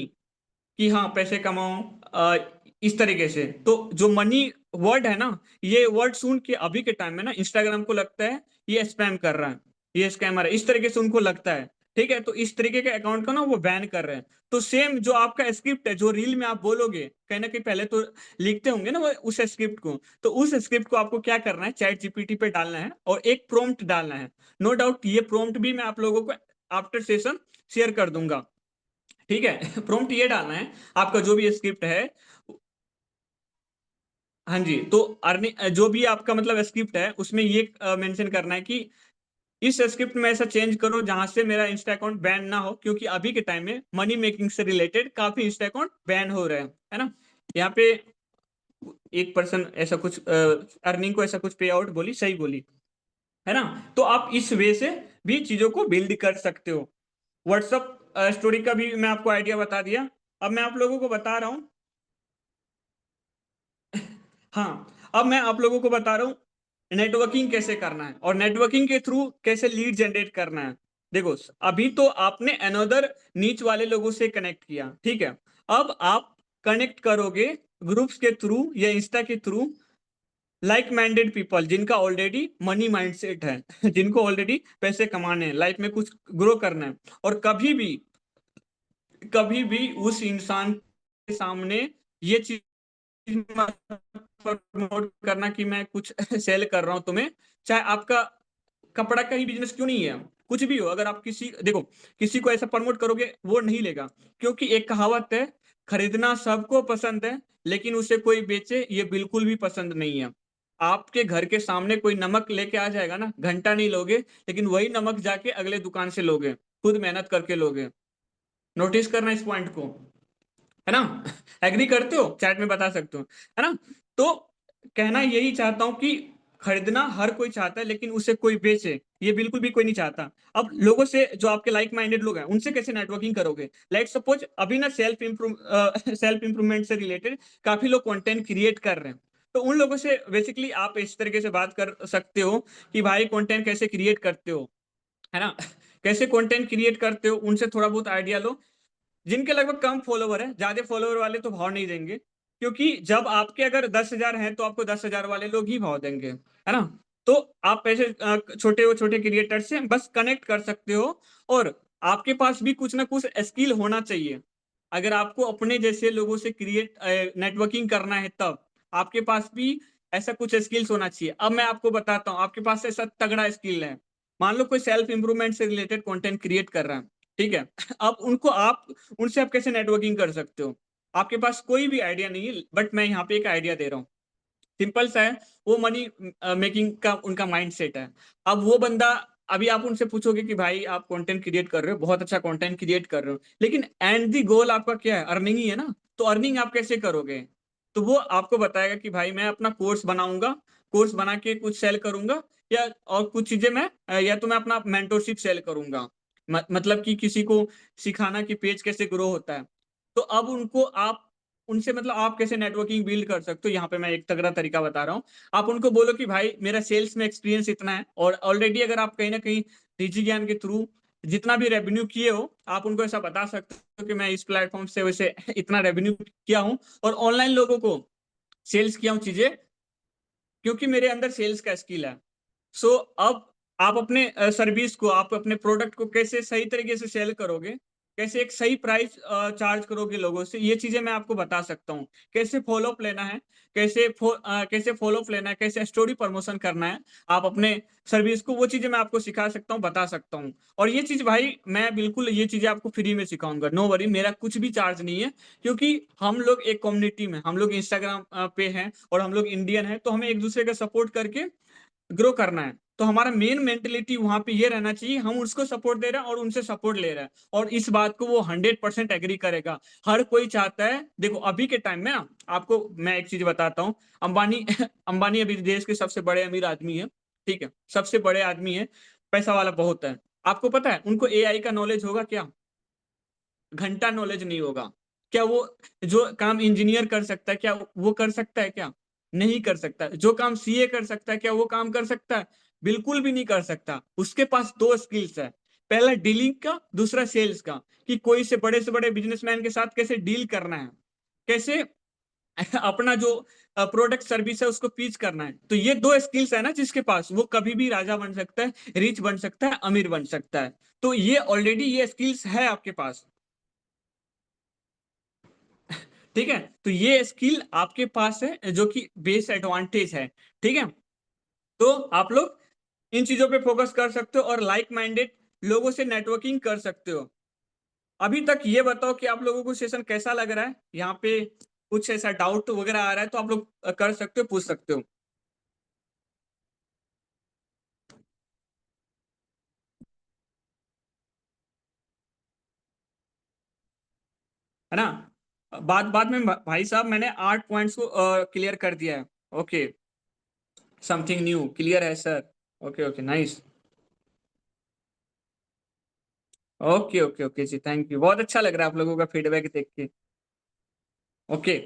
कि हाँ पैसे कमाओ, इस तरीके से। तो जो मनी वर्ड है ना, ये वर्ड सुन के अभी के टाइम में ना इंस्टाग्राम को लगता है ये स्पैम कर रहा है, ये स्कैमर है, इस तरीके से उनको लगता है। ठीक है, तो इस तरीके के अकाउंट को ना वो बैन कर रहे हैं। तो सेम जो आपका स्क्रिप्ट है, जो रील में आप बोलोगे, कहीं ना कहीं पहले तो लिखते होंगे ना वो उस स्क्रिप्ट को, तो उस स्क्रिप्ट को आपको क्या करना है, चैट जीपीटी पे डालना है और एक प्रॉम्प्ट डालना है। नो डाउट ये प्रॉम्प्ट भी मैं आप लोगों को आफ्टर सेशन शेयर कर दूंगा। ठीक है। प्रॉम्प्ट ये डालना है, आपका जो भी स्क्रिप्ट है। हाँ जी, तो अर्निंग जो भी आपका मतलब स्क्रिप्ट है, उसमें ये मेंशन करना है कि इस स्क्रिप्ट में ऐसा चेंज करो जहां से मेरा इंस्टा अकाउंट बैन ना हो, क्योंकि अभी के टाइम में मनी मेकिंग से रिलेटेड काफी इंस्टा अकाउंट बैन हो रहे हैं, है ना। यहाँ पे एक पर्सन ऐसा कुछ अर्निंग को ऐसा कुछ पे आउट बोली, सही बोली, है ना। तो आप इस वे से भी चीजों को बिल्ड कर सकते हो। व्हाट्सअप स्टोरी का भी मैं आपको आइडिया बता दिया। अब मैं आप लोगों को बता रहा हूँ। हाँ, अब मैं आप लोगों को बता रहा हूँ नेटवर्किंग कैसे करना है और नेटवर्किंग के थ्रू कैसे लीड जनरेट करना है। देखो, अभी तो आपने अनदर नीच वाले लोगों से कनेक्ट किया, ठीक है। अब आप कनेक्ट करोगे ग्रुप्स के थ्रू या इंस्टा के थ्रू लाइक माइंडेड पीपल, जिनका ऑलरेडी मनी माइंडसेट है, जिनको ऑलरेडी पैसे कमाने हैं, लाइफ में कुछ ग्रो करना है। और कभी भी उस इंसान के सामने ये चीज प्रमोट करना कि मैं कुछ सेल कर रहा हूं तुम्हें, चाहे आपका कपड़ा का ही बिजनेस क्यों नहीं है, कुछ भी हो। अगर आप किसी को ऐसा प्रमोट करोगे, वो नहीं लेगा। क्योंकि एक कहावत है, खरीदना सबको पसंद है, लेकिन उसे कोई बेचे ये बिल्कुल भी पसंद नहीं है। आपके घर के सामने कोई नमक लेके आ जाएगा ना, घंटा नहीं लोगे, लेकिन वही नमक जाके अगले दुकान से लोगे, खुद मेहनत करके लोगे। नोटिस करना इस पॉइंट को, है ना। एग्री करते हो? चैट में बता सकते हो, है ना। तो कहना यही चाहता हूं कि खरीदना हर कोई चाहता है, लेकिन उसे कोई बेचे ये बिल्कुल भी कोई नहीं चाहता। अब लोगों से, जो आपके लाइक माइंडेड लोग हैं, उनसे कैसे नेटवर्किंग करोगे? लाइक सपोज अभी ना सेल्फ इंप्रूवमेंट से रिलेटेड काफी लोग कंटेंट क्रिएट कर रहे हैं। तो उन लोगों से बेसिकली आप इस तरीके से बात कर सकते हो कि भाई कंटेंट कैसे क्रिएट करते हो, है ना। कैसे कंटेंट क्रिएट करते हो, उनसे थोड़ा बहुत आइडिया लो। जिनके लगभग कम फॉलोवर है, ज्यादा फॉलोवर वाले तो भाव नहीं देंगे, क्योंकि जब आपके अगर 10,000 हैं तो आपको 10,000 वाले लोग ही भाव देंगे, है ना। तो आप ऐसे छोटे छोटे क्रिएटर से बस कनेक्ट कर सकते हो। और आपके पास भी कुछ ना कुछ स्किल होना चाहिए। अगर आपको अपने जैसे लोगों से क्रिएट नेटवर्किंग करना है, तब आपके पास भी ऐसा कुछ स्किल्स होना चाहिए। अब मैं आपको बताता हूँ, आपके पास ऐसा तगड़ा स्किल है। मान लो कोई सेल्फ इंप्रूवमेंट से रिलेटेड कंटेंट क्रिएट कर रहा है, ठीक है। अब आप उनसे आप कैसे नेटवर्किंग कर सकते हो? आपके पास कोई भी आइडिया नहीं है, बट मैं यहाँ पे एक आइडिया दे रहा हूँ, सिंपल सा है। वो मनी मेकिंग का उनका माइंड सेट है। अब वो बंदा, अभी आप उनसे पूछोगे कि भाई आप कंटेंट क्रिएट कर रहे हो, बहुत अच्छा कंटेंट क्रिएट कर रहे हो, लेकिन एंड दी गोल आपका क्या है? अर्निंग ही है ना। तो अर्निंग आप कैसे करोगे? तो वो आपको बताएगा कि भाई मैं अपना कोर्स बनाऊंगा, कोर्स बना के कुछ सेल करूंगा, या और कुछ चीजें मैं या तो मैं अपना मेंटोरशिप सेल करूंगा। मतलब कि किसी को सिखाना कि पेज कैसे ग्रो होता है। तो अब उनको आप उनसे मतलब आप कैसे नेटवर्किंग बिल्ड कर सकते हो, यहाँ पे मैं एक तगड़ा तरीका बता रहा हूँ। आप उनको बोलो कि भाई मेरा सेल्स में एक्सपीरियंस इतना है, और ऑलरेडी अगर आप कहीं ना कहीं निजी ज्ञान के थ्रू जितना भी रेवेन्यू किए हो, आप उनको ऐसा बता सकते हो कि मैं इस प्लेटफॉर्म से वैसे इतना रेवेन्यू किया हूँ, और ऑनलाइन लोगों को सेल्स किया हूँ चीजें, क्योंकि मेरे अंदर सेल्स का स्किल है। सो अब आप अपने सर्विस को, आप अपने प्रोडक्ट को कैसे सही तरीके से सेल करोगे, कैसे एक सही प्राइस चार्ज करोगे लोगों से, ये चीजें मैं आपको बता सकता हूँ। कैसे फॉलो अप लेना है, कैसे फॉलो अप लेना है, कैसे स्टोरी प्रमोशन करना है आप अपने सर्विस को, वो चीजें मैं आपको सिखा सकता हूँ, बता सकता हूँ। और ये चीज भाई मैं बिल्कुल ये चीजें आपको फ्री में सिखाऊंगा, नो वरी, मेरा कुछ भी चार्ज नहीं है। क्योंकि हम लोग एक कम्युनिटी में, हम लोग इंस्टाग्राम पे हैं और हम लोग इंडियन हैं, तो हमें एक दूसरे का सपोर्ट करके ग्रो करना है। तो हमारा मेन मेंटेलिटी वहां पे ये रहना चाहिए, हम उसको सपोर्ट दे रहे हैं और उनसे सपोर्ट ले रहे हैं, और इस बात को वो 100% एग्री करेगा। हर कोई चाहता है, देखो अभी के टाइम में ना, आपको मैं एक चीज बताता हूँ। अंबानी अंबानी अभी देश के सबसे बड़े अमीर आदमी है, ठीक है, सबसे बड़े आदमी है, पैसा वाला बहुत है। आपको पता है उनको एआई का नॉलेज होगा क्या? घंटा नॉलेज नहीं होगा। क्या वो जो काम इंजीनियर कर सकता है, क्या वो कर सकता है क्या? नहीं कर सकता। जो काम सीए कर सकता है, क्या वो काम कर सकता है? बिल्कुल भी नहीं कर सकता। उसके पास दो स्किल्स है, पहला डीलिंग का, दूसरा सेल्स का, कि कोई से बड़े बिजनेसमैन के साथ कैसे डील करना है, कैसे अपना जो प्रोडक्ट सर्विस है उसको पीच करना है। तो ये दो स्किल्स है ना जिसके पास, वो कभी भी राजा बन सकता है, रिच बन सकता है, अमीर बन सकता है। तो ये ऑलरेडी ये स्किल्स है आपके पास, ठीक है। तो ये स्किल आपके पास है जो कि बेस एडवांटेज है, ठीक है। तो आप लोग इन चीजों पे फोकस कर सकते हो और लाइक माइंडेड लोगों से नेटवर्किंग कर सकते हो। अभी तक ये बताओ कि आप लोगों को सेशन कैसा लग रहा है? यहाँ पे कुछ ऐसा डाउट वगैरह आ रहा है तो आप लोग कर सकते हो, पूछ सकते हो, है ना। बाद में भाई साहब मैंने 8 पॉइंट्स को क्लियर कर दिया है। ओके, समथिंग न्यू क्लियर है sir. Okay okay, nice. Okay okay okay जी, थैंक यू, बहुत अच्छा लग रहा है आप लोगों का फीडबैक देख के। ओके,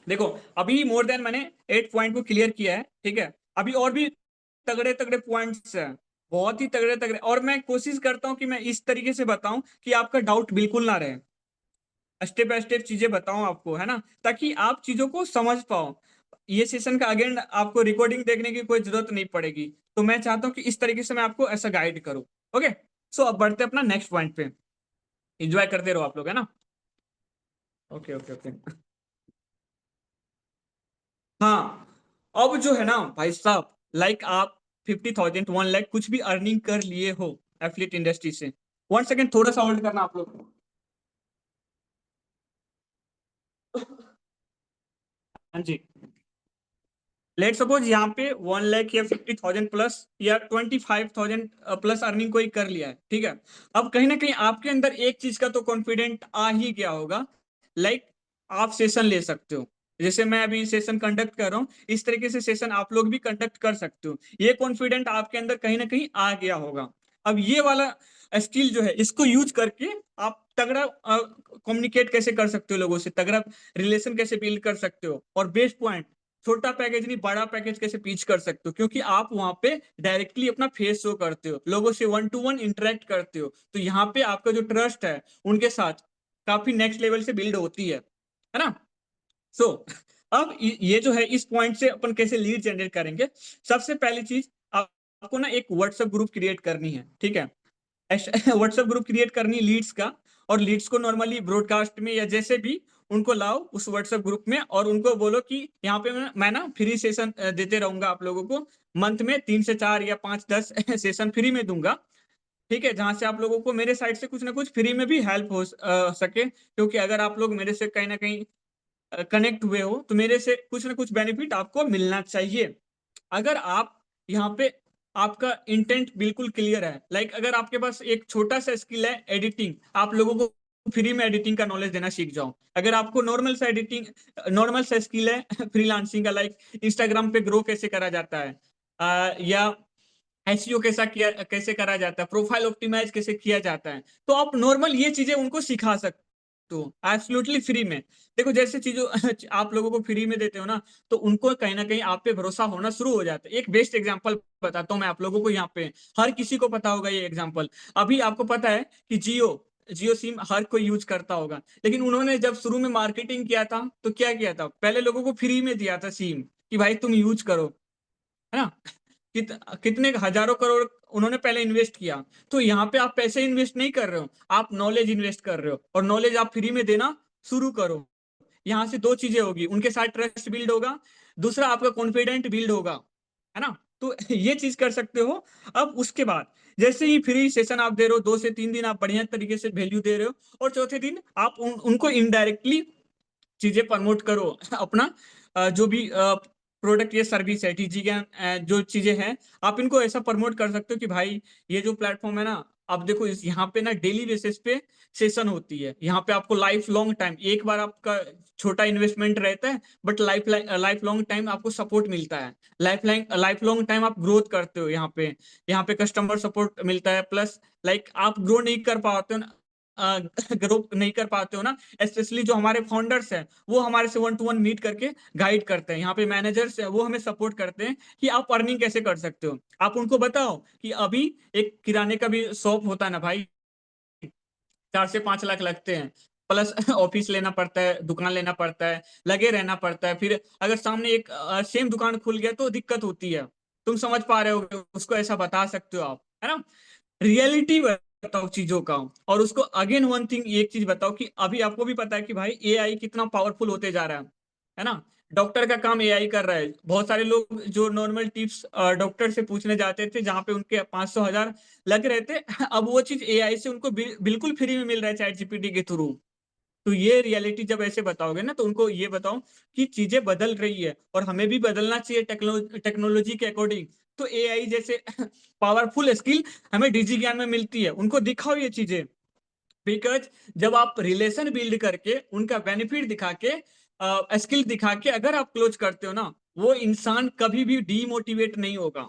देखो अभी मोर देन मैंने 8 पॉइंट को क्लियर किया है, ठीक है। अभी और भी तगड़े तगड़े पॉइंट्स हैं, बहुत ही तगड़े तगड़े, और मैं कोशिश करता हूँ कि मैं इस तरीके से बताऊं कि आपका डाउट बिल्कुल ना रहे। स्टेप बाय स्टेप चीजें बताऊं आपको, है ना, ताकि आप चीजों को समझ पाओ। ये सेशन का अगेन आपको रिकॉर्डिंग देखने की कोई जरूरत नहीं पड़ेगी। तो मैं चाहता हूँ कि इस तरीके से मैं आपको ऐसा गाइड करूँ। ओके, सो अब बढ़ते हैं अपना नेक्स्ट पॉइंट पे। एंजॉय करते रहो आप लोग, है ना। Okay okay okay. हाँ, अब जो है ना भाई साहब, लाइक आप 50,000 1 लाख कुछ भी अर्निंग कर लिए हो एफिलिएट इंडस्ट्री से। 1 सेकेंड थोड़ा सा होल्ड करना आप लोग। हाँ जी, लेट सपोज यहाँ पे 1 लाख या 50,000 प्लस या 25,000 प्लस अर्निंग कोई कर लिया है, ठीक है। अब कहीं ना कहीं आपके अंदर एक चीज का तो कॉन्फिडेंट आ ही गया होगा, लाइक आप सेशन ले सकते हो। जैसे मैं अभी सेशन कंडक्ट कर रहा हूँ, इस तरीके से सेशन आप लोग भी कंडक्ट कर सकते हो। ये कॉन्फिडेंट आपके अंदर कहीं ना कहीं आ गया होगा। अब ये वाला स्किल जो है, इसको यूज करके आप तगड़ा कम्युनिकेट कैसे कर सकते हो लोगों से, तगड़ा रिलेशन कैसे बिल्ड कर सकते हो, और बेस्ट पॉइंट, छोटा पैकेज नहीं बड़ा पैकेज कैसे पिच कर सकते हो, क्योंकि आप वहां पे डायरेक्टली अपना फेस शो करते हो, लोगों से 1 to 1 इंटरेक्ट करते हो। तो यहाँ पे आपका जो ट्रस्ट है उनके साथ काफी नेक्स्ट लेवल से बिल्ड होती है ना। सो अब ये जो है, इस पॉइंट से अपन कैसे लीड जनरेट करेंगे। सबसे पहली चीज, आपको ना एक व्हाट्सएप ग्रुप क्रिएट करनी है, ठीक है। व्हाट्सएप ग्रुप क्रिएट करनी लीड्स का, और लीड्स को नॉर्मली ब्रॉडकास्ट में या जैसे भी उनको लाओ उस व्हाट्सएप ग्रुप में, और उनको बोलो कि यहाँ पे मैं ना फ्री सेशन देते रहूंगा आप लोगों को। मंथ में 3 से 4 या 5 10 सेशन फ्री में दूंगा, ठीक है, जहां से आप लोगों को मेरे साइड से कुछ ना कुछ फ्री में भी हेल्प हो सके। क्योंकि अगर आप लोग मेरे से कहीं ना कहीं कनेक्ट हुए हो तो मेरे से कुछ ना कुछ बेनिफिट आपको मिलना चाहिए। अगर आप यहाँ पे, आपका इंटेंट बिल्कुल क्लियर है, लाइक अगर आपके पास एक छोटा सा स्किल है एडिटिंग, आप लोगों को फ्री में एडिटिंग का नॉलेज देना सीख जाओ। अगर आपको नॉर्मल सा स्किल है फ्रीलांसिंग का, लाइक इंस्टाग्राम पे ग्रो कैसे करा जाता है, या एसईओ कैसे करा जाता है, प्रोफाइल ऑप्टिमाइज कैसे किया जाता है, तो आप नॉर्मल ये चीजें उनको सिखा सकते हो एब्सोल्युटली फ्री में। देखो जैसे चीजों आप लोगों को फ्री में देते हो ना, तो उनको कहीं ना कहीं आप पे भरोसा होना शुरू हो जाता है। एक बेस्ट एग्जांपल बताता हूँ मैं आप लोगों को, यहाँ पे हर किसी को पता होगा ये एग्जांपल। अभी आपको पता है कि जियो जियो सिम हर कोई यूज करता होगा, लेकिन उन्होंने जब शुरू में मार्केटिंग किया था तो क्या किया था, पहले लोगों को फ्री में दिया था सिम कि भाई तुम यूज करो, है ना। कितने हजारों करोड़ उन्होंने पहले इन्वेस्ट किया। तो यहाँ पे आप पैसे इन्वेस्ट नहीं कर रहे हो, आप नॉलेज इन्वेस्ट कर रहे हो, और नॉलेज आप फ्री में देना शुरू करो। यहाँ से दो चीजें होगी, उनके साथ ट्रस्ट बिल्ड होगा, दूसरा आपका कॉन्फिडेंट बिल्ड होगा, है ना। तो ये चीज कर सकते हो। अब उसके बाद जैसे ही फ्री सेशन आप दे रहे हो, 2 से 3 दिन आप बढ़िया तरीके से वैल्यू दे रहे हो, और चौथे दिन आप उनको इनडायरेक्टली चीजें प्रमोट करो अपना, जो भी प्रोडक्ट या सर्विस है, टीजी ज्ञान जो चीजें हैं, आप इनको ऐसा प्रमोट कर सकते हो कि भाई ये जो प्लेटफॉर्म है ना, अब देखो इस यहाँ पे ना डेली बेसिस पे सेशन होती है, यहाँ पे आपको लाइफ लॉन्ग टाइम, एक बार आपका छोटा इन्वेस्टमेंट रहता है, बट लाइफ लॉन्ग टाइम आपको सपोर्ट मिलता है, लाइफ लॉन्ग टाइम आप ग्रोथ करते हो, यहाँ पे कस्टमर सपोर्ट मिलता है, प्लस लाइक आप ग्रो नहीं कर पाते हो ना, ग्रो नहीं कर पाते हो ना, स्पेशली जो हमारे फाउंडर्स हैं वो हमारे से 1 to 1 मीट करके गाइड करते हैं, यहाँ पे मैनेजर्स है वो हमें सपोर्ट करते हैं कि आप अर्निंग कैसे कर सकते हो। आप उनको बताओ कि अभी एक किराने का भी शॉप होता है ना भाई, 4 से 5 लाख लगते हैं, प्लस ऑफिस लेना पड़ता है, दुकान लेना पड़ता है, लगे रहना पड़ता है, फिर अगर सामने एक सेम दुकान खुल गया तो दिक्कत होती है। तुम समझ पा रहे हो, उसको ऐसा बता सकते हो आप, है ना। रियलिटी बताओ चीजों का, और उसको अगेन वन थिंग, एक चीज बताओ कि अभी आपको भी पता है कि भाई एआई कितना पावरफुल होते जा रहा है ना। डॉक्टर का काम एआई कर रहा है, बहुत सारे लोग जो नॉर्मल टिप्स डॉक्टर से पूछने जाते थे, जहां पे उनके 500 हजार लग रहे थे, अब वो चीज एआई से उनको बिल्कुल फ्री में मिल रहा है, चैट जीपीटी के थ्रू। तो ये रियलिटी जब ऐसे बताओगे ना, तो उनको ये बताओ कि चीजें बदल रही है और हमें भी बदलना चाहिए टेक्नोलॉजी के अकॉर्डिंग। तो एआई जैसे पावरफुल स्किल हमें डिजी ज्ञान में मिलती है, उनको दिखाओ ये चीजें। बिकॉज जब आप रिलेशन बिल्ड करके उनका बेनिफिट दिखा के, स्किल दिखा के अगर आप क्लोज करते हो ना, वो इंसान कभी भी डीमोटिवेट नहीं होगा,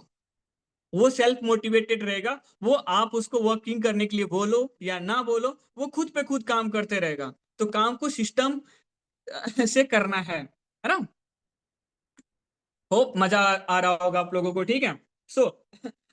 वो सेल्फ मोटिवेटेड रहेगा। वो आप उसको वर्किंग करने के लिए बोलो या ना बोलो, वो खुद पे खुद काम करते रहेगा। तो काम को सिस्टम से करना है ना। होप मजा आ रहा होगा आप लोगों को, ठीक है। सो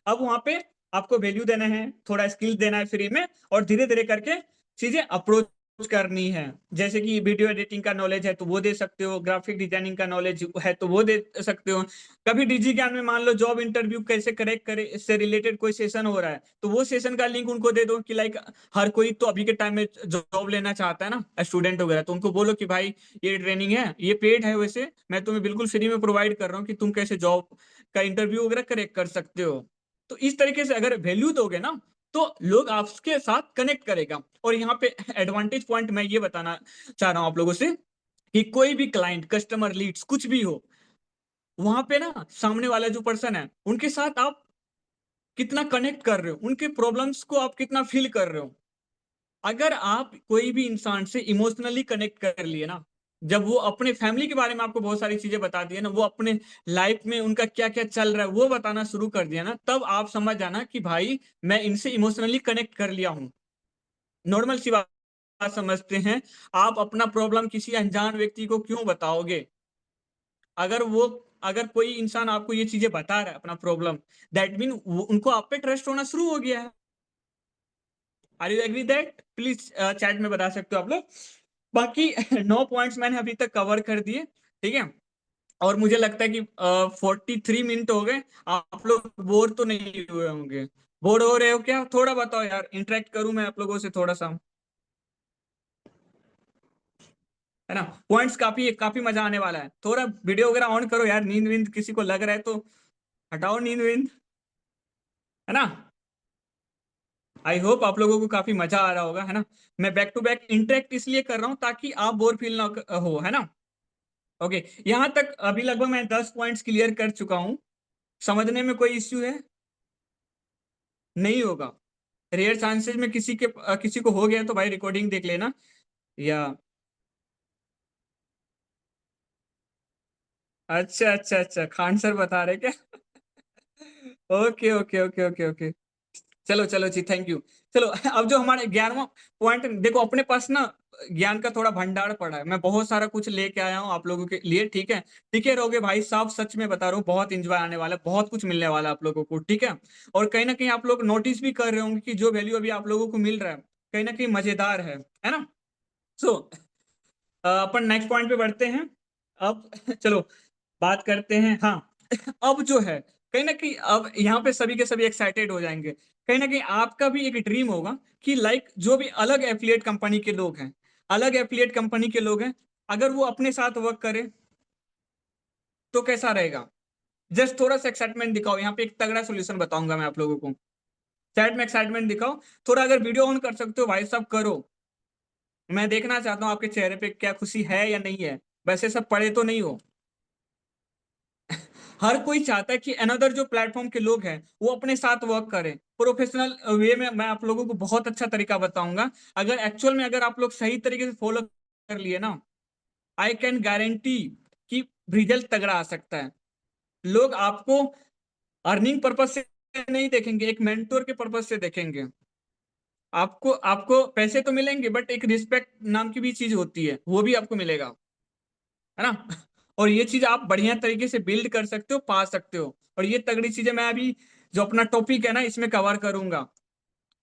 अब वहां पे आपको वैल्यू देना है, थोड़ा स्किल देना है फ्री में, और धीरे धीरे करके चीजें अप्रोच करनी है। जैसे कि वीडियो एडिटिंग का नॉलेज है तो वो दे सकते हो, ग्राफिक डिजाइनिंग का नॉलेज है तो वो दे सकते हो। कभी डिजी ज्ञान में मान लो जॉब इंटरव्यू कैसे करेक्ट करे इससे रिलेटेड कोई सेशन हो रहा है, तो वो सेशन का लिंक उनको दे दो कि लाइक हर कोई तो अभी के टाइम में जॉब लेना चाहता है ना, स्टूडेंट वगैरह, तो उनको बोलो कि भाई ये ट्रेनिंग है, ये पेड है, वैसे मैं तुम्हें बिल्कुल फ्री में प्रोवाइड कर रहा हूँ कि तुम कैसे जॉब का इंटरव्यू वगैरह करेक्ट कर सकते हो। तो इस तरीके से अगर वैल्यू दोगे ना, तो लोग आपके साथ कनेक्ट करेगा। और यहाँ पे एडवांटेज पॉइंट मैं ये बताना चाह रहा हूँ आप लोगों से, कि कोई भी क्लाइंट, कस्टमर, लीड्स कुछ भी हो, वहां पे ना सामने वाला जो पर्सन है उनके साथ आप कितना कनेक्ट कर रहे हो, उनके प्रॉब्लम्स को आप कितना फील कर रहे हो। अगर आप कोई भी इंसान से इमोशनली कनेक्ट कर लिए ना, जब वो अपने फैमिली के बारे में आपको बहुत सारी चीजें बता दिए ना, वो अपने लाइफ में उनका क्या क्या चल रहा है वो बताना शुरू कर दिया ना, तब आप समझ जाना कि भाई मैं इनसे इमोशनली कनेक्ट कर लिया हूँ। नॉर्मल सी बात समझते हैं, आप अपना प्रॉब्लम किसी अनजान व्यक्ति को क्यों बताओगे? अगर वो अगर कोई इंसान आपको ये चीजें बता रहा है अपना प्रॉब्लम, दैट मीन उनको आप पे ट्रस्ट होना शुरू हो गया है। Are you agree that? Please chat में बता सकते हो आप लोग। बाकी 9 पॉइंट्स मैंने अभी तक कवर कर दिए, ठीक है। और मुझे लगता है कि 43 मिनट हो गए, आप लोग बोर तो नहीं हुए होंगे? बोर हो रहे हो क्या? थोड़ा बताओ यार, इंटरेक्ट करूं मैं आप लोगों से थोड़ा सा, है ना। पॉइंट्स काफी काफी मजा आने वाला है। थोड़ा वीडियो वगैरह ऑन करो यार, नींद वींद किसी को लग रहा है तो हटाओ नींद वींद, है ना। आई होप आप लोगों को काफी मजा आ रहा होगा, है ना। मैं बैक टू बैक इंटरेक्ट इसलिए कर रहा हूँ ताकि आप बोर फील ना हो, है ना। ओके, यहाँ तक अभी लगभग मैं 10 पॉइंट्स क्लियर कर चुका हूँ। समझने में कोई इश्यू है? नहीं होगा। रेयर चांसेस में किसी को हो गया तो भाई रिकॉर्डिंग देख लेना, या अच्छा अच्छा अच्छा, खान सर बता रहे क्या? Okay okay okay okay okay, चलो चलो जी, थैंक यू। चलो अब जो हमारे 11वां पॉइंट, देखो अपने पास ना ज्ञान का थोड़ा भंडार पड़ा है, मैं बहुत सारा कुछ लेके आया हूँ आप लोगों के लिए, ठीक है। टिके रहोगे भाई साहब, सच में बता रहा हूँ, बहुत इंजॉय आने वाला है, बहुत कुछ मिलने वाला है आप लोगों को, ठीक है। और कहीं ना कहीं आप लोग नोटिस भी कर रहे होंगे कि जो वैल्यू अभी आप लोगों को मिल रहा है कहीं ना कहीं मजेदार है ना। सो अपन नेक्स्ट पॉइंट पे बढ़ते हैं। अब चलो बात करते हैं, हाँ। अब जो है कहीं ना कहीं अब यहाँ पे सभी के सभी एक्साइटेड हो जाएंगे। कहीं ना कहीं आपका भी एक ड्रीम होगा कि लाइक जो भी अलग एफिलिएट कंपनी के लोग हैं, अलग एफिलिएट कंपनी के लोग हैं, अगर वो अपने साथ वर्क करें तो कैसा रहेगा। जस्ट थोड़ा सा एक्साइटमेंट दिखाओ, यहाँ पे एक तगड़ा सोल्यूशन बताऊंगा मैं आप लोगों को। चैट में एक्साइटमेंट दिखाओ थोड़ा, अगर वीडियो ऑन कर सकते हो भाई साहब करो। मैं देखना चाहता हूँ आपके चेहरे पे क्या खुशी है या नहीं है। वैसे सब पढ़े तो नहीं हो। हर कोई चाहता है कि अनदर जो प्लेटफॉर्म के लोग हैं वो अपने साथ वर्क करें प्रोफेशनल वे में। मैं आप लोगों को बहुत अच्छा तरीका बताऊंगा, अगर एक्चुअल में अगर आप लोग सही तरीके से फॉलो कर लिए ना, आई कैन गारंटी कि रिजल्ट तगड़ा आ सकता है। लोग आपको अर्निंग पर्पज से नहीं देखेंगे, एक मेंटोर के पर्पज से देखेंगे। आपको आपको पैसे तो मिलेंगे बट एक रिस्पेक्ट नाम की भी चीज होती है, वो भी आपको मिलेगा, है ना। और ये चीज आप बढ़िया तरीके से बिल्ड कर सकते हो, पा सकते हो। और ये तगड़ी चीजें मैं अभी जो अपना टॉपिक है ना इसमें कवर करूंगा।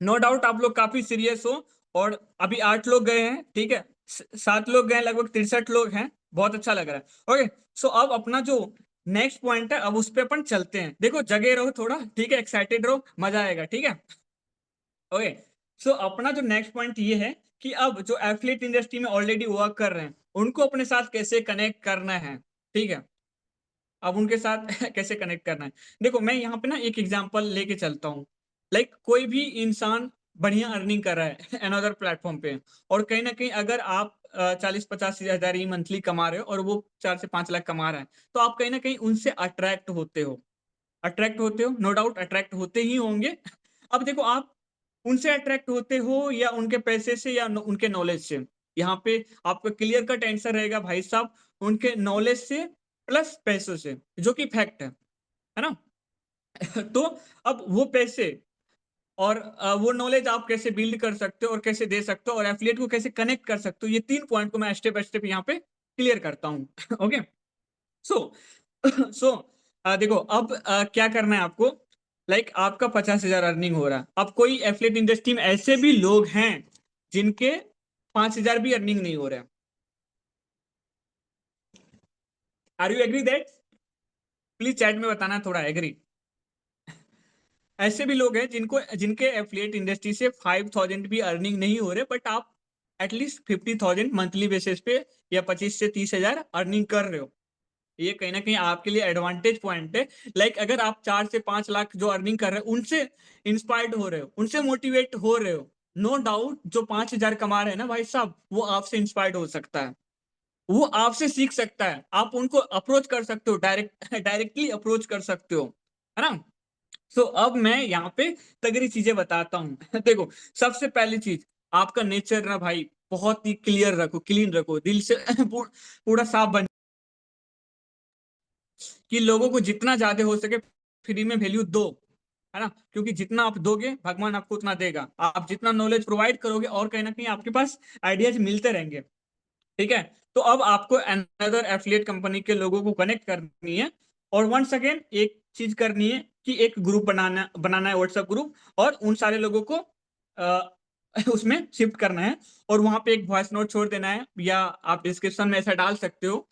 नो डाउट आप लोग काफी सीरियस हो। और अभी 8 लोग गए हैं, ठीक है, 7 लोग गए, लगभग 63 लोग हैं। बहुत अच्छा लग रहा है। ओके, सो अब अपना जो नेक्स्ट पॉइंट है अब उस पर अपन चलते हैं। देखो जगे रहो थोड़ा, ठीक है, एक्साइटेड रहो, मजा आएगा, ठीक है। ओके, सो अपना जो नेक्स्ट पॉइंट ये है कि अब जो एफिलिएट इंडस्ट्री में ऑलरेडी वर्क कर रहे हैं उनको अपने साथ कैसे कनेक्ट करना है, ठीक है। अब उनके साथ कैसे कनेक्ट करना है, देखो मैं यहाँ पे ना एक एग्जांपल लेके चलता हूँ। लाइक कोई भी इंसान बढ़िया अर्निंग कर रहा है अनदर प्लेटफॉर्म पे, और कहीं ना कहीं अगर आप 40-50 हजार ही मंथली कमा रहे हो और वो 4 से 5 लाख कमा रहा है, तो आप कहीं ना कहीं उनसे अट्रैक्ट होते हो। अट्रैक्ट होते हो, नो डाउट अट्रैक्ट होते ही होंगे। अब देखो आप उनसे अट्रैक्ट होते हो या उनके पैसे से या उनके नॉलेज से। यहाँ पे आपका क्लियर कट आंसर रहेगा भाई साहब, उनके नॉलेज से प्लस पैसों से, जो कि फैक्ट है ना। तो अब वो पैसे और वो नॉलेज आप कैसे बिल्ड कर सकते हो और कैसे दे सकते हो और एफिलिएट को कैसे कनेक्ट कर सकते हो, ये 3 पॉइंट को मैं स्टेप बाय स्टेप यहाँ पे क्लियर करता हूँ। ओके, सो सो देखो अब क्या करना है आपको। लाइक आपका 50 हजार अर्निंग हो रहा है, अब कोई एफिलिएट इंडस्ट्री में ऐसे भी लोग हैं जिनके 5 हजार भी अर्निंग नहीं हो रहा है। Are you agree that? Please chat में बताना थोड़ा एग्री। ऐसे भी लोग हैं जिनको जिनके एफिलिएट इंडस्ट्री से 5,000 भी अर्निंग नहीं हो रहे, बट आप एटलीस्ट 50,000 मंथली बेसिस पे या 25 से 30 हजार अर्निंग कर रहे हो। ये कहीं ना कहीं आपके लिए एडवांटेज पॉइंट है। लाइक अगर आप 4 से 5 लाख जो अर्निंग कर रहे हो उनसे इंस्पायर्ड हो रहे हो, उनसे मोटिवेट हो रहे हो, नो डाउट जो 5 हजार कमा रहे हैं ना भाई साहब वो आपसे इंस्पायर्ड हो सकता है, वो आपसे सीख सकता है, आप उनको अप्रोच कर सकते हो, डायरेक्टली अप्रोच कर सकते हो, है ना। सो अब मैं यहाँ पे तगड़ी चीजें बताता हूँ। देखो सबसे पहली चीज, आपका नेचर ना भाई बहुत ही क्लियर रखो, क्लीन रखो, दिल से पूरा साफ बन, कि लोगों को जितना ज्यादा हो सके फ्री में वैल्यू दो, है ना। क्योंकि जितना आप दोगे भगवान आपको उतना देगा, आप जितना नॉलेज प्रोवाइड करोगे और कहीं ना कहीं आपके पास आइडियाज मिलते रहेंगे, ठीक है। तो अब आपको अनदर एफिलिएट कंपनी के लोगों को कनेक्ट करनी है। और वंस अगेन एक चीज करनी है कि एक ग्रुप बनाना बनाना है, व्हाट्सएप ग्रुप, और उन सारे लोगों को उसमें शिफ्ट करना है और वहां पे एक वॉइस नोट छोड़ देना है, या आप डिस्क्रिप्शन में ऐसा डाल सकते हो।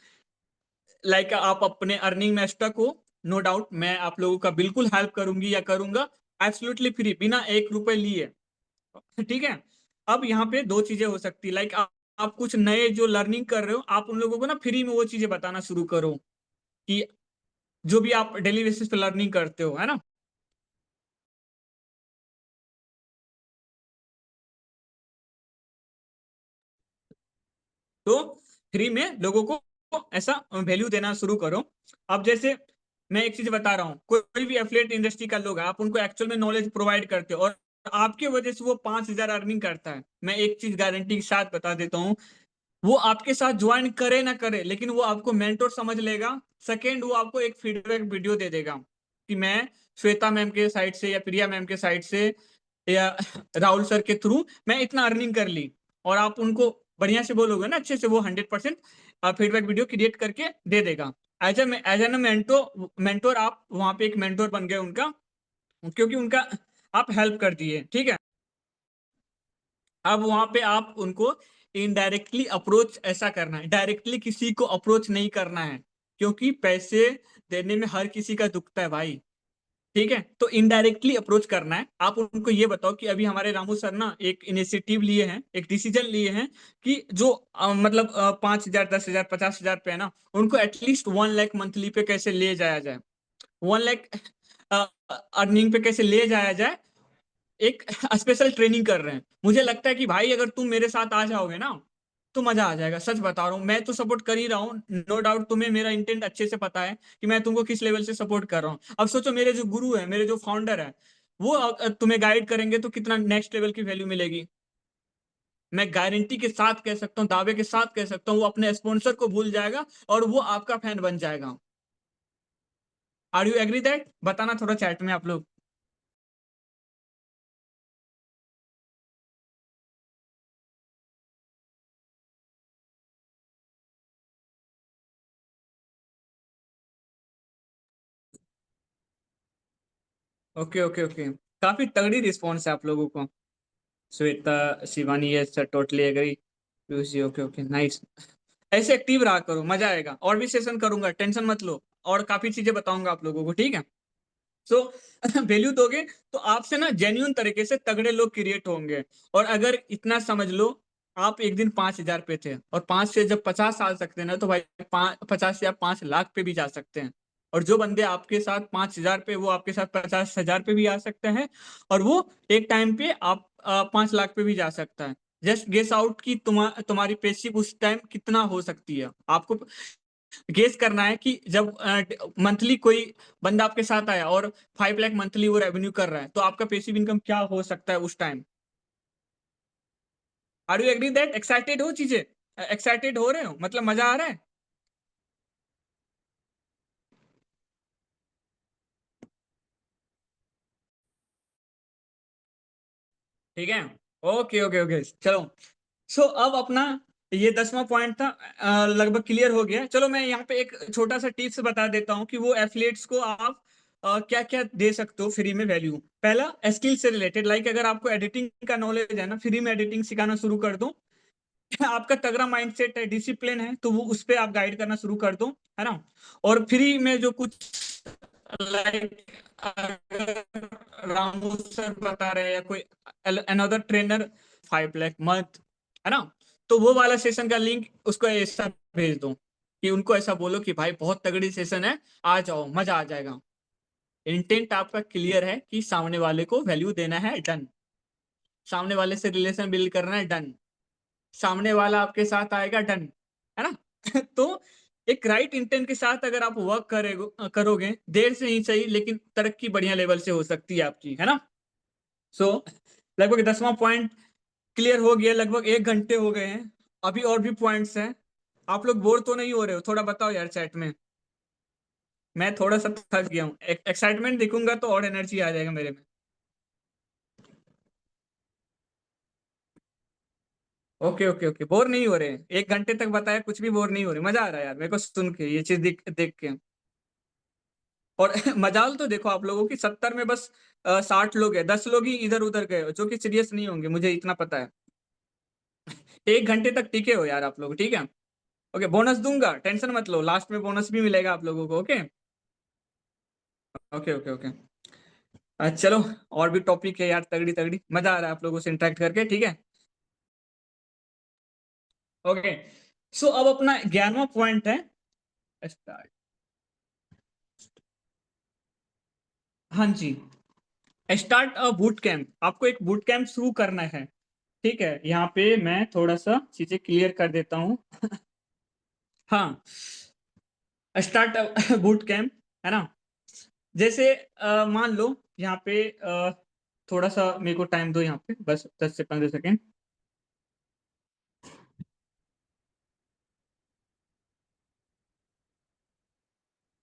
लाइक आप अपने अर्निंग में स्टक हो, नो डाउट मैं आप लोगों का बिल्कुल हेल्प करूंगी या करूंगा, एब्सोल्युटली फ्री, बिना 1 रुपए लिए, ठीक है। अब यहाँ पे दो चीजें हो सकती है, लाइक आप कुछ नए जो लर्निंग कर रहे हो आप उन लोगों को ना फ्री में वो चीजें बताना शुरू करो, कि जो भी आप डेली बेसिस पे लर्निंग करते हो, है ना। तो फ्री में लोगों को ऐसा वैल्यू देना शुरू करो। अब जैसे मैं एक चीज बता रहा हूँ, कोई भी एफिलिएट इंडस्ट्री का लोग है, आप उनको एक्चुअल में नॉलेज प्रोवाइड करते हो और आपके वजह से वो 5 हजार अर्निंग करता है, मैं एक चीज गारंटी के साथ बता देता हूँ, वो आपके साथ ज्वाइन करे ना करे लेकिन वो आपको मेंटोर समझ लेगा। सेकेंड, वो आपको एक फीडबैक वीडियो दे देगा कि मैं श्वेता मैम के साइड से या प्रिया मैम के साइड से या राहुल सर के थ्रू मैं इतना अर्निंग कर ली, और आप उनको बढ़िया से बोलोगे ना अच्छे से, वो 100% फीडबैक वीडियो क्रिएट करके दे देगा। एज एन मेंटोर आप वहां पे एक मेंटोर बन गए उनका, क्योंकि उनका आप हेल्प कर दिए, ठीक है। अब वहां पे आप उनको इनडायरेक्टली अप्रोच ऐसा करना है, डायरेक्टली किसी को अप्रोच नहीं करना है, क्योंकि पैसे देने में हर किसी का दुखता है भाई। ठीक है, तो इनडायरेक्टली अप्रोच करना है। आप उनको ये बताओ कि अभी हमारे रामू सर ना एक इनिशिएटिव लिए हैं, एक डिसीजन लिए हैं कि जो मतलब 5,000, 10,000, 50,000 पे है ना, उनको एटलीस्ट 1 लाख मंथली पे कैसे ले जाया जाए, 1 लाख अर्निंग पे कैसे ले जाया जाए, एक स्पेशल ट्रेनिंग कर रहे हैं। मुझे लगता है कि भाई अगर तुम मेरे साथ आ जाओगे ना तो मजा आ जाएगा। सच बता रहा हूँ, मैं तो सपोर्ट कर ही रहा हूँ, नो डाउट। तुम्हें मेरा इंटेंट अच्छे से पता है कि मैं तुमको किस लेवल से सपोर्ट कर रहा हूँ। अब सोचो, मेरे जो गुरु है, मेरे जो फाउंडर है, वो तुम्हें गाइड करेंगे तो कितना नेक्स्ट लेवल की वैल्यू मिलेगी। मैं गारंटी के साथ कह सकता हूँ, दावे के साथ कह सकता हूँ, वो अपने स्पॉन्सर को भूल जाएगा और वो आपका फैन बन जाएगा। Are you agree that? बताना थोड़ा चैट में आप लोग। ओके ओके ओके, काफी तगड़ी रिस्पॉन्स है आप लोगों को। Shweta, Shivani, yes sir, totally agree. Piyush, okay okay, nice. ऐसे एक्टिव रहा करो, मजा आएगा। और भी सेशन करूंगा, टेंशन मत लो, और काफी चीजें बताऊंगा आप लोगों को, ठीक है। सो वैल्यू दोगे तो आपसे ना जेन्यून तरीके से तगड़े लोग क्रिएट होंगे। और अगर इतना समझ लो, आप एक दिन 5,000 पे थे, और 5 से जब 50 आ सकते हैं ना, तो भाई 50 या 5 लाख पे भी जा सकते हैं। और जो बंदे आपके साथ 5,000 पे, वो आपके साथ 50,000 पे भी आ सकते हैं। और वो एक टाइम पे आप 5 लाख पे भी जा सकता है। जस्ट गेस आउट कि तुम्हारी पेशिप उस टाइम कितना हो सकती है। आपको गेस करना है कि जब मंथली कोई बंदा आपके साथ आया और 5 लाख मंथली वो रेवेन्यू कर रहा है, तो आपका पेसिव इनकम क्या हो सकता है उस time. Are you agree that? Excited हो चीजें? एक्साइटेड हो रहे हो, मतलब मजा आ रहा है? ठीक है, ओके ओके ओके, चलो। सो अब अपना ये 10वां पॉइंट था, लगभग क्लियर हो गया। चलो मैं यहाँ पे एक छोटा सा टिप्स बता देता हूँ कि वो एफिलिएट्स को आप क्या क्या दे सकते हो फ्री में वैल्यू। पहला, स्किल से रिलेटेड, लाइक अगर आपको एडिटिंग का नॉलेज है ना, फ्री में एडिटिंग सिखाना शुरू कर दो। आपका तगड़ा माइंडसेट है, डिसिप्लिन है, तो वो उस पे आप गाइड करना शुरू कर दो, है ना। और फ्री में जो कुछ, लाइक रामू सर बता रहे हैं या कोई अनदर ट्रेनर, 5 लाख मंथ, है ना, तो वो वाला सेशन का लिंक उसको ऐसा भेज दो कि उनको ऐसा बोलो कि भाई बहुत तगड़ी सेशन है, आ जाओ, मजा आ जाएगा। इंटेंट आपका क्लियर है कि सामने वाले को वैल्यू देना है, डन। सामने वाले से रिलेशन बिल्ड करना है, डन। सामने वाला आपके साथ आएगा, डन, है ना। तो एक राइट इंटेंट के साथ अगर आप वर्क करोगे, देर से ही सही, लेकिन तरक्की बढ़िया लेवल से हो सकती है आपकी, है ना। सो लगभग 10वां पॉइंट क्लियर हो गया, लगभग 1 घंटे हो गए हैं। अभी और भी पॉइंट्स हैं। आप लोग बोर तो नहीं हो रहे हो? थोड़ा बताओ यार चैट में। मैं थोड़ा सा थक गया हूँ, एक्साइटमेंट दिखूंगा तो और एनर्जी आ जाएगा मेरे में। ओके ओके ओके, बोर नहीं हो रहे हैं? 1 घंटे तक बताया, कुछ भी बोर नहीं हो रहे? मजा आ रहा है यार मेरे को सुन के, ये चीज देख देख के। और मजाल तो देखो आप लोगों की, 70 में बस 60 लोग हैं, 10 लोग ही इधर उधर गए जो कि सीरियस नहीं होंगे, मुझे इतना पता है। 1 घंटे तक टिके हो यार आप लोग, ठीक है। ओके, बोनस दूंगा, टेंशन मत लो, लास्ट में बोनस भी मिलेगा आप लोगों को, ओके। ओके ओके ओके, चलो। और भी टॉपिक है यार, तगड़ी तगड़ी, मजा आ रहा है आप लोगों से इंटरेक्ट करके, ठीक है। ओके, सो अब अपना 11वां पॉइंट है, स्टार्ट। हाँ जी, स्टार्ट अ बूट कैंप। आपको एक बूट कैंप शुरू करना है, ठीक है। यहाँ पे मैं थोड़ा सा चीजें क्लियर कर देता हूँ। हाँ, स्टार्ट अ बूट कैंप, है ना। जैसे मान लो यहाँ पे थोड़ा सा मेरे को टाइम दो, यहाँ पे बस 10 से 15 सेकेंड।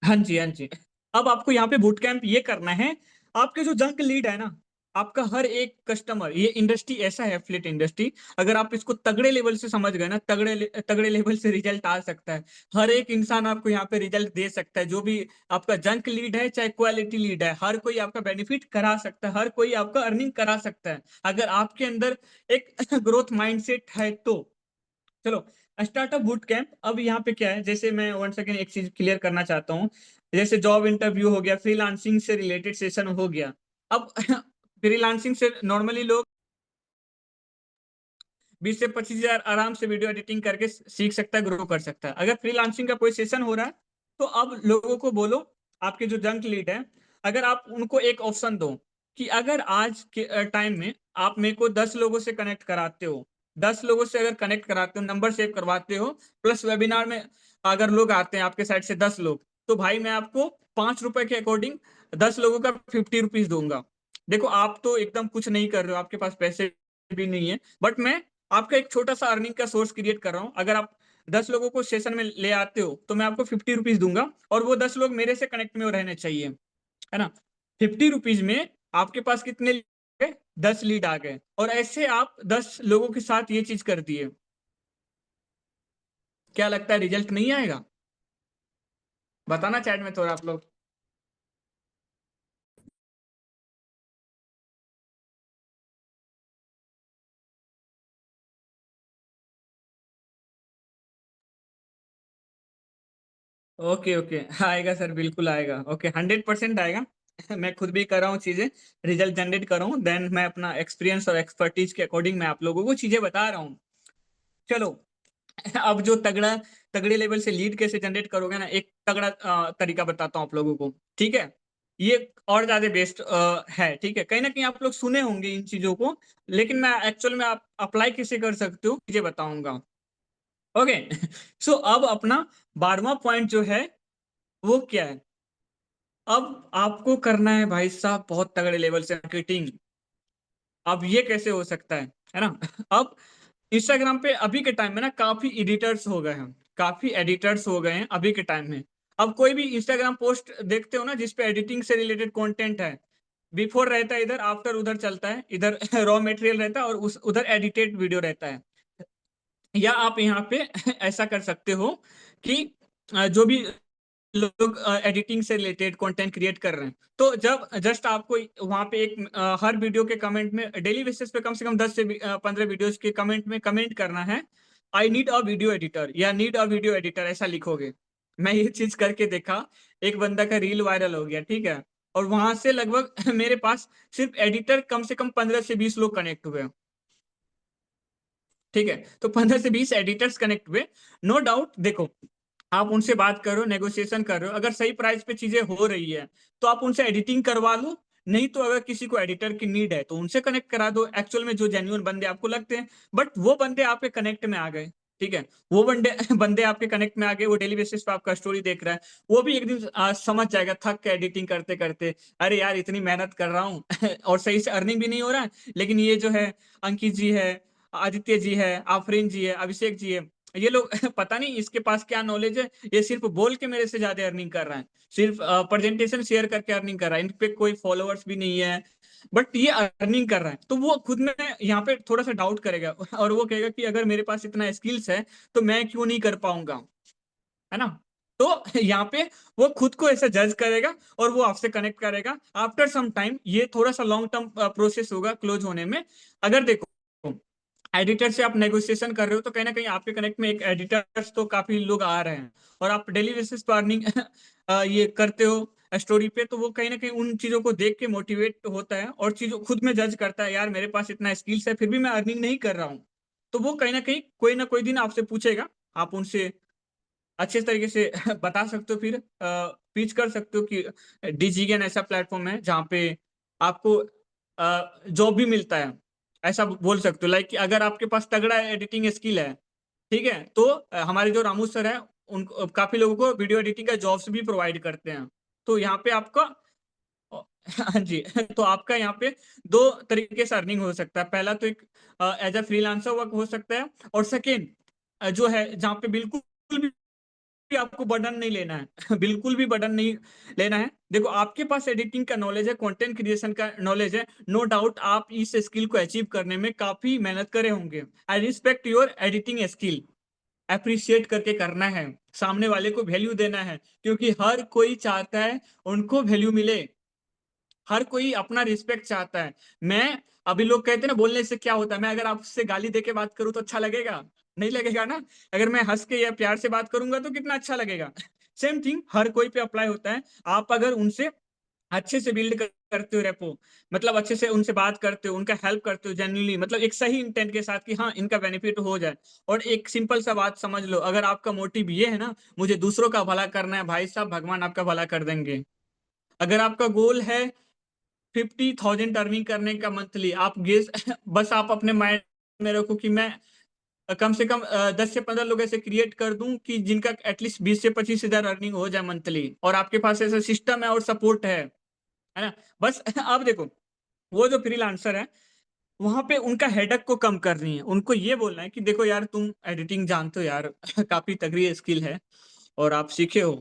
हाँ जी, हाँ जी। अब आपको यहाँ पे बूट कैंप ये करना है, आपके जो जंक लीड है ना, आपका हर एक कस्टमर, ये इंडस्ट्री ऐसा है, एफिलिएट इंडस्ट्री, अगर आप इसको तगड़े लेवल से समझ गए ना, तगड़े लेवल से रिजल्ट आ सकता है। हर एक इंसान आपको यहाँ पे रिजल्ट दे सकता है, जो भी आपका जंक लीड है चाहे क्वालिटी लीड है, हर कोई आपका बेनिफिट करा सकता है, हर कोई आपका अर्निंग करा सकता है, अगर आपके अंदर एक ग्रोथ माइंडसेट है तो। चलो, स्टार्टअप बूट कैंप। अब यहाँ पे क्या है, जैसे मैं 1 सेकेंड एक चीज क्लियर करना चाहता हूँ। जैसे जॉब इंटरव्यू हो गया, फ्रीलांसिंग से रिलेटेड सेशन हो गया। अब फ्रीलांसिंग से नॉर्मली लोग 20 से 25,000 आराम से वीडियो एडिटिंग करके सीख सकता है, ग्रो कर सकता है। अगर फ्रीलांसिंग का कोई सेशन हो रहा है तो अब लोगों को बोलो, आपके जो जंक लीड है, अगर आप उनको एक ऑप्शन दो कि अगर आज के टाइम में आप मेरे को 10 लोगों से कनेक्ट कराते हो, 10 लोगों से अगर कनेक्ट कराते हो, नंबर सेव करवाते हो, प्लस वेबिनार में अगर लोग आते हैं आपके साइड से 10 लोग, तो भाई मैं आपको 5 रुपए के अकॉर्डिंग 10 लोगों का 50 रुपीज दूंगा। देखो आप तो एकदम कुछ नहीं कर रहे हो, आपके पास पैसे भी नहीं है, बट मैं आपका एक छोटा सा अर्निंग का सोर्स क्रिएट कर रहा हूँ। अगर आप 10 लोगों को सेशन में ले आते हो तो मैं आपको 50 रुपीज दूंगा, और वो 10 लोग मेरे से कनेक्ट में रहने चाहिए, है ना। 50 रुपीज में आपके पास कितने लीड आ गए? 10 लीड आ गए, और ऐसे आप 10 लोगों के साथ ये चीज कर दिए। क्या लगता है रिजल्ट नहीं आएगा? बताना चैट में थोड़ा आप लोग। ओके ओके, आएगा सर, बिल्कुल आएगा। ओके, 100% आएगा। मैं खुद भी कर रहा हूँ चीजें, रिजल्ट जनरेट कर रहा हूँ, देन मैं अपना एक्सपीरियंस और एक्सपर्टीज के अकॉर्डिंग मैं आप लोगों को चीजें बता रहा हूँ। चलो, अब जो तगड़े लेवल से लीड कैसे जनरेट करोगे ना, एक तगड़ा तरीका बताता हूँ आप लोगों को, ठीक है। ये और ज्यादा बेस्ट है, ठीक है। कहीं ना कहीं आप लोग सुने होंगे इन चीजों को, लेकिन मैं एक्चुअल में आप अप्लाई कैसे कर सकते हो ये बताऊंगा। ओके। सो अब अपना 12वां पॉइंट जो है वो क्या है? अब आपको करना है भाई साहब बहुत तगड़े लेवल से मार्केटिंग। अब ये कैसे हो सकता है ना? अब इंस्टाग्राम पे अभी के टाइम में ना काफी एडिटर्स हो गए हैं, काफी एडिटर्स हो गए हैं अभी के टाइम में। अब कोई भी इंस्टाग्राम पोस्ट देखते हो ना जिसपे एडिटिंग से रिलेटेड कंटेंट है, बिफोर रहता है इधर, आफ्टर उधर चलता है, इधर रॉ मटेरियल रहता है और उस उधर एडिटेड वीडियो रहता है। या आप यहाँ पे ऐसा कर सकते हो कि जो भी लोग एडिटिंग से रिलेटेड कंटेंट क्रिएट कर रहे हैं, तो जब जस्ट आपको वहां पे एक हर वीडियो के कमेंट में डेली बेसिस पे कम से कम 10 से 15 वीडियोस के कमेंट में कमेंट करना है, I need a video editor या नीड अ वीडियो एडिटर, ऐसा लिखोगे। मैं ये चीज करके देखा, एक बंदा का रील वायरल हो गया, ठीक है। और वहां से लगभग मेरे पास सिर्फ एडिटर कम से कम 15 से 20 लोग कनेक्ट हुए, ठीक है। तो 15 से 20 एडिटर्स कनेक्ट हुए। नो डाउट, देखो आप उनसे बात करो, नेगोशिएशन कर रहे हो, अगर सही प्राइस पे चीजें हो रही है तो आप उनसे एडिटिंग करवा लो। नहीं तो अगर किसी को एडिटर की नीड है तो उनसे कनेक्ट करा दो, एक्चुअल में जो जेन्युइन बंदे आपको लगते हैं। बट वो बंदे आपके कनेक्ट में आ गए, ठीक है। वो बंदे बंदे आपके कनेक्ट में आ गए, वो डेली बेसिस पे आपका स्टोरी देख रहा है, वो भी एक दिन समझ जाएगा थक के एडिटिंग करते करते, अरे यार इतनी मेहनत कर रहा हूँ और सही से अर्निंग भी नहीं हो रहा है, लेकिन ये जो है अंकित जी है, आदित्य जी है, आफरीन जी है, अभिषेक जी है, ये लोग पता नहीं इसके पास क्या नॉलेज है, ये सिर्फ बोल के मेरे से ज्यादा अर्निंग कर रहा है, सिर्फ प्रेजेंटेशन शेयर करके अर्निंग कर रहा है, इन पे कोई फॉलोअर्स भी नहीं है, बट ये अर्निंग कर रहा है। तो वो खुद में यहाँ पे थोड़ा सा डाउट करेगा और वो कहेगा कि अगर मेरे पास इतना स्किल्स है तो मैं क्यों नहीं कर पाऊंगा, है ना। तो यहाँ पे वो खुद को ऐसा जज करेगा और वो आपसे कनेक्ट करेगा। आफ्टर सम टाइम ये थोड़ा सा लॉन्ग टर्म प्रोसेस होगा क्लोज होने में। अगर देखो एडिटर से आप नेगोशिएशन कर रहे हो तो कहीं ना कहीं आपके कनेक्ट में एक एडिटर्स तो काफी लोग आ रहे हैं, और आप डेली बेसिस पर अर्निंग ये करते हो स्टोरी पे, तो वो कहीं ना कहीं उन चीजों को देख के मोटिवेट होता है और चीजों खुद में जज करता है, यार मेरे पास इतना स्किल्स है फिर भी मैं अर्निंग नहीं कर रहा हूँ। तो वो कहीं ना कोई दिन आपसे पूछेगा, आप उनसे अच्छे तरीके से बता सकते हो, फिर पिच कर सकते हो कि डिजिगन ऐसा प्लेटफॉर्म है जहाँ पे आपको जॉब भी मिलता है, ऐसा बोल सकते हो। लाइक कि अगर आपके पास तगड़ा एडिटिंग स्किल है, ठीक है, तो हमारे जो रामू सर है उन काफी लोगों को वीडियो एडिटिंग का जॉब्स भी प्रोवाइड करते हैं। तो यहाँ पे आपका हाँ जी तो आपका यहाँ पे दो तरीके से अर्निंग हो सकता है। पहला तो एक एज अ फ्रीलांसर वर्क हो सकता है, और सेकेंड जो है जहाँ पे बिल्कुल भी आपको बर्डन नहीं लेना है बिल्कुल भी बर्डन नहीं लेना है। देखो आपके पास एडिटिंग का नॉलेज है, कंटेंट क्रिएशन का नॉलेज है, नो डाउट आप इस स्किल को अचीव करने में काफी मेहनत करे होंगे। I respect your editing skill, appreciate करके करना है, सामने वाले को वैल्यू देना है, क्योंकि हर कोई चाहता है उनको वैल्यू मिले, हर कोई अपना रिस्पेक्ट चाहता है। मैं अभी लोग कहते हैं ना बोलने से क्या होता है, मैं अगर आपसे गाली दे के बात करूं तो अच्छा लगेगा? नहीं लगेगा ना। अगर मैं हंस के या प्यार से बात करूंगा तो कितना अच्छा लगेगा सेम थिंग हर कोई पे अप्लाई होता है। आप अगर उनसे अच्छे से बिल्ड करते हो रेपो, मतलब अच्छे से उनसे बात करते हो, उनका हेल्प करते हो जेन्युइनली, मतलब एक सही इंटेंट के साथ कि हाँ, इनका बेनिफिट हो जाए। और एक सिंपल सा बात समझ लो, अगर आपका मोटिव ये है ना, मुझे दूसरों का भला करना है, भाई साहब भगवान आपका भला कर देंगे। अगर आपका गोल है 50,000 अर्निंग करने का मंथली, आप गेस बस आप अपने माइंड में रखो कि मैं कम से कम 10 से 15 लोग ऐसे क्रिएट कर दूं कि जिनका एटलीस्ट 20 से 25 हजार अर्निंग हो जाए मंथली, और आपके पास ऐसा सिस्टम है और सपोर्ट है ना। बस आप देखो, वो जो फ्रीलांसर है, वहां पे उनका हेडक को कम करनी है, उनको ये बोलना है कि देखो यार, तुम एडिटिंग जानते हो यार, काफी तगड़ी स्किल है और आप सीखे हो,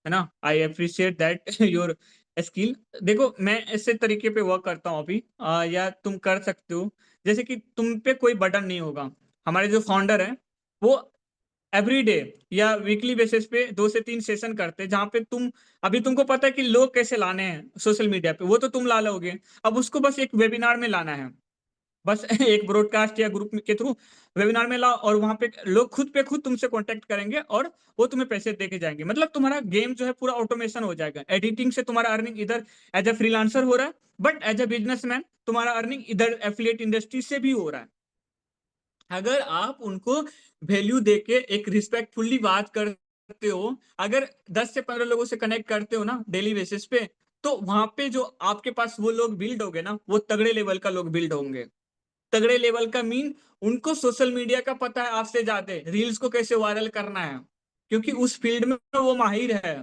है ना, I appreciate that your skill. देखो मैं ऐसे तरीके पे वर्क करता हूँ अभी, या तुम कर सकते हो, जैसे कि तुम पे कोई बटन नहीं होगा। हमारे जो फाउंडर है, वो एवरी डे या वीकली बेसिस पे 2 से 3 सेशन करते हैं, जहां पे अभी तुमको पता है कि लोग कैसे लाने हैं सोशल मीडिया पे, वो तो तुम ला लोगे। अब उसको बस एक वेबिनार में लाना है, बस एक ब्रॉडकास्ट या ग्रुप के थ्रू वेबिनार में लाओ, और वहां पे लोग खुद पे खुद तुमसे कांटेक्ट करेंगे और वो तुम्हें पैसे दे के जाएंगे। मतलब तुम्हारा गेम जो है पूरा ऑटोमेशन हो जाएगा। एडिटिंग से तुम्हारा अर्निंग इधर एज अ फ्रीलांसर हो रहा है, बट एज अ बिजनेसमैन तुम्हारा अर्निंग इधर एफिलिएट इंडस्ट्री से भी हो रहा है। अगर आप उनको वैल्यू देके एक रिस्पेक्टफुली बात करते हो, अगर 10 से 15 लोगों से कनेक्ट करते हो ना डेली बेसिस पे, तो वहां पे जो आपके पास वो लोग बिल्ड होंगे ना, वो तगड़े लेवल का लोग बिल्ड होंगे। तगड़े लेवल का मीन, उनको सोशल मीडिया का पता है आपसे ज्यादा, रील्स को कैसे वायरल करना है, क्योंकि उस फील्ड में वो माहिर है।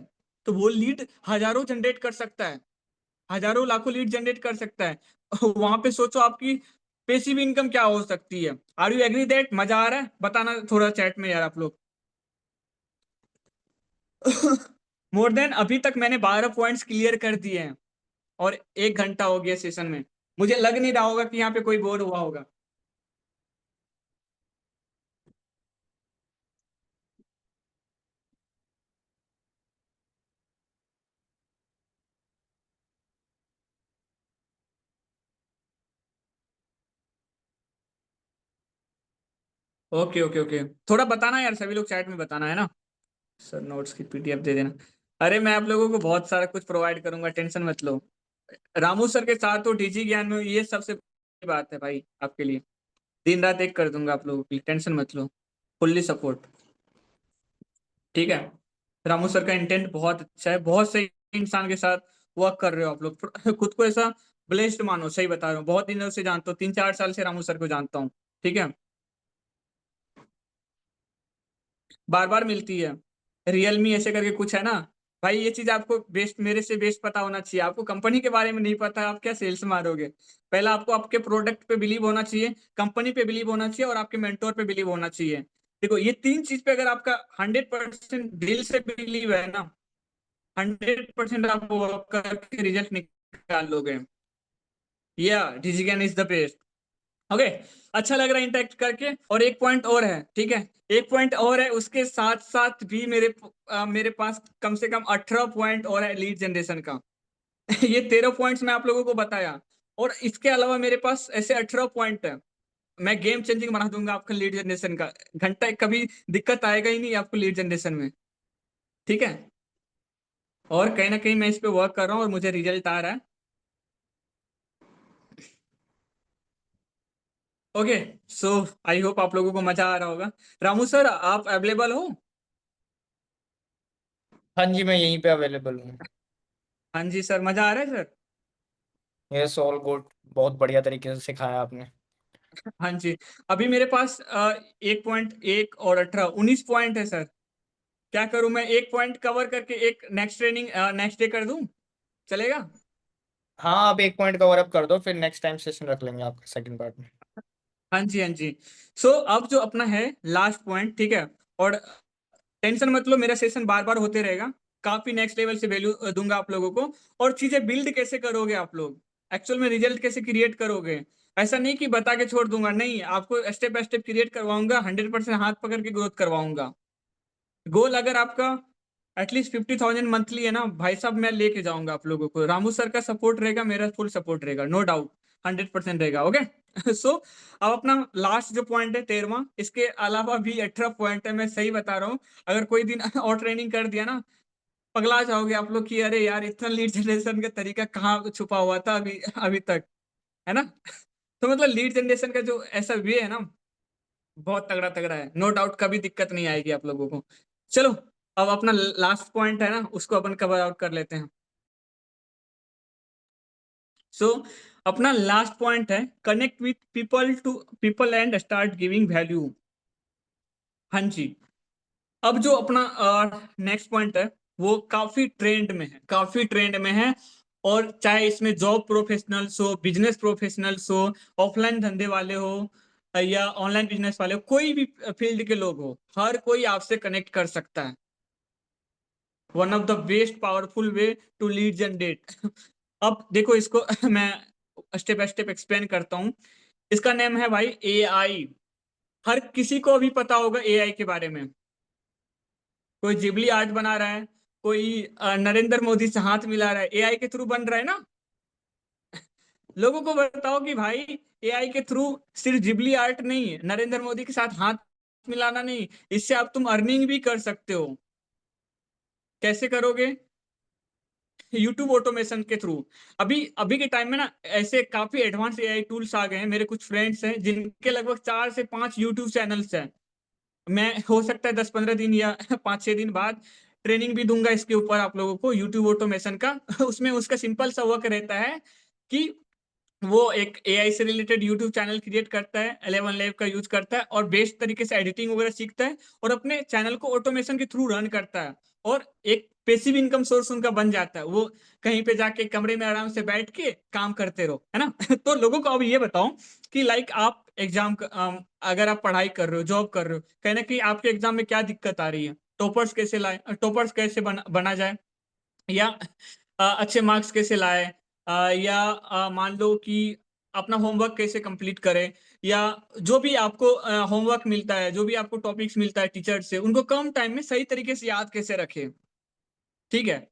तो वो लीड हजारों जनरेट कर सकता है, हजारों लाखों लीड जनरेट कर सकता है। वहां पे सोचो आपकी पैसिव इनकम क्या हो सकती है। Are you agree that? मजा आ रहा है? बताना थोड़ा चैट में यार आप लोग। मोर देन अभी तक मैंने 12 पॉइंट्स क्लियर कर दिए हैं, और 1 घंटा हो गया सेशन में। मुझे लग नहीं रहा होगा कि यहाँ पे कोई बोर हुआ होगा। ओके ओके ओके, थोड़ा बताना यार, सभी लोग चैट में बताना, है ना। सर नोट्स की पीडीएफ दे देना। अरे मैं आप लोगों को बहुत सारा कुछ प्रोवाइड करूंगा, टेंशन मत लो। रामू सर के साथ तो डीजी ज्ञान में ये सबसे बड़ी बात है भाई आपके लिए। दिन रात एक कर दूंगा आप लोगों की, टेंशन मत लो। Fully support. ठीक है। रामू सर का इंटेंट बहुत अच्छा है, बहुत सही इंसान के साथ वर्क कर रहे हो आप लोग। खुद को ऐसा ब्लेस्ड मानो, सही बता रहा हूँ, बहुत दिनों से जानता हूँ, 3-4 साल से रामू सर को जानता हूँ। ठीक है। बार बार मिलती है। रियलमी ऐसे करके कुछ है ना। भाई ये चीज आपको बेस्ट, मेरे से बेस्ट पता होना चाहिए। आपको कंपनी के बारे में नहीं पता, आप क्या सेल्स मारोगे। पहला आपको आपके प्रोडक्ट पे बिलीव होना चाहिए, कंपनी पे बिलीव होना चाहिए, और आपके मेंटोर पे बिलीव होना चाहिए। देखो ये 3 चीज पे अगर आपका 100% दिल से बिलीव है ना, 100% आप वर्क करके रिजल्ट निकाल लोगे। या डिजिगन इज द बेस्ट। ओके। अच्छा लग रहा है इंटरेक्ट करके। और एक पॉइंट और है, ठीक है। एक पॉइंट और है, उसके साथ साथ भी मेरे पास कम से कम 18 पॉइंट और है लीड जनरेशन का। ये 13 पॉइंट्स मैं आप लोगों को बताया, और इसके अलावा मेरे पास ऐसे 18 पॉइंट है। मैं गेम चेंजिंग बना दूंगा आपका लीड जनरेशन का। घंटा कभी दिक्कत आएगा ही नहीं आपको लीड जनरेशन में। ठीक है। और कहीं ना कहीं मैं इस पे वर्क कर रहा हूँ और मुझे रिजल्ट आ रहा है। ओके। सो आई होप आप लोगों को मजा आ रहा होगा। रामू सर आप अवेलेबल हो? हाँ जी, मैं यहीं पे अवेलेबल हूँ। हाँ जी सर, मजा आ रहा है सर। Yes, all good. बहुत बढ़िया तरीके से सिखाया आपने। हाँ जी। अभी मेरे पास 1.1 और 18 19 पॉइंट है सर। क्या करूं मैं, एक पॉइंट कवर करके एक नेक्स्ट ट्रेनिंग नेक्स्ट डे कर दूं, चलेगा? हाँ, आप एक पॉइंट कवर अप कर दो, फिर नेक्स्ट टाइम सेशन रख लेंगे आपका सेकंड पार्ट में। हाँ जी हाँ जी। सो अब जो अपना है लास्ट पॉइंट, ठीक है। और टेंशन मत लो, मेरा सेशन बार बार होते रहेगा। काफी नेक्स्ट लेवल से वैल्यू दूंगा आप लोगों को। और चीजें बिल्ड कैसे करोगे आप लोग, एक्चुअल में रिजल्ट कैसे क्रिएट करोगे। ऐसा नहीं कि बता के छोड़ दूंगा, नहीं, आपको स्टेप बाय स्टेप क्रिएट करवाऊंगा, 100% हाथ पकड़ के ग्रोथ करवाऊंगा। गोल अगर आपका एटलीस्ट 50,000 मंथली है ना भाई साहब, मैं लेके जाऊंगा आप लोगों को। रामू सर का सपोर्ट रहेगा, मेरा फुल सपोर्ट रहेगा, नो डाउट। 100% रहेगा। ओके। सो अब अपना लास्ट जो पॉइंट है 13वां, इसके अलावा भी 18 पॉइंट है, मैं सही बता रहा हूँ। अगर कोई दिन और ट्रेनिंग कर दिया ना, पगला जाओगे आप लोग कि अरे यार इतना लीड जनरेशन का तरीका कहाँ छुपा हुआ था अभी अभी तक, है ना। तो मतलब लीड जनरेशन का जो ऐसा वे है ना, बहुत तगड़ा तगड़ा है, नो डाउट, कभी दिक्कत नहीं आएगी आप लोगों को। चलो, अब अपना लास्ट पॉइंट है ना, उसको अपन कवर आउट कर लेते हैं। सो अपना लास्ट पॉइंट है, connect with people to people and start giving value. हाँ जी। अब जो अपना नेक्स्ट पॉइंट है, वो काफी ट्रेंड में है, काफी ट्रेंड में है। और चाहे इसमें जॉब प्रोफेशनल्स हो, बिजनेस प्रोफेशनल्स हो, ऑफलाइन धंधे वाले हो, या ऑनलाइन बिजनेस वाले हो, कोई भी फील्ड के लोग हो, हर कोई आपसे कनेक्ट कर सकता है। One of the best powerful way to lead generate. अब देखो इसको मैं स्टेप बाय स्टेप एक्सप्लेन करता हूँ। इसका नेम है भाई एआई। हर किसी को भी पता होगा एआई के बारे में। कोई जिबली आर्ट बना रहा है, कोई नरेंद्र मोदी से हाथ मिला रहा है, एआई के थ्रू बन रहा है ना। लोगों को बताओ कि भाई एआई के थ्रू सिर्फ जिबली आर्ट नहीं है, नरेंद्र मोदी के साथ हाथ मिलाना नहीं, इससे आप तुम अर्निंग भी कर सकते हो। कैसे करोगे? यूट्यूब ऑटोमेशन के थ्रू। अभी अभी के टाइम में ना ऐसे काफी एडवांस एआई टूल्स आ गए हैं। मेरे कुछ फ्रेंड्स हैं जिनके लगभग 4 से 5 यूट्यूब चैनल्स हैं। मैं हो सकता है 10-15 दिन या 5-6 दिन बाद ट्रेनिंग भी दूंगा इसके ऊपर आप लोगों को, यूट्यूब ऑटोमेशन का। उसमें उसका सिंपल सा वर्क रहता है कि वो एक एआई से रिलेटेड यूट्यूब चैनल क्रिएट करता है, 11 लैब का यूज करता है, और बेस्ट तरीके से एडिटिंग वगैरह सीखता है, और अपने चैनल को ऑटोमेशन के थ्रू रन करता है। और एक पेसिव इनकम सोर्स उनका बन जाता है। वो कहीं पे जाके कमरे में आराम से बैठ के काम करते रहो, है ना। तो लोगों को अब ये बताओ कि लाइक आप एग्जाम, अगर आप पढ़ाई कर रहे हो, जॉब कर रहे हो, कहना कि आपके एग्जाम में क्या दिक्कत आ रही है, टॉपर्स कैसे लाए, टॉपर्स कैसे बना जाए, या अच्छे मार्क्स कैसे लाए, या मान लो कि अपना होमवर्क कैसे कंप्लीट करें, या जो भी आपको होमवर्क मिलता है, जो भी आपको टॉपिक्स मिलता है टीचर से, उनको कम टाइम में सही तरीके से याद कैसे रखें। ठीक है।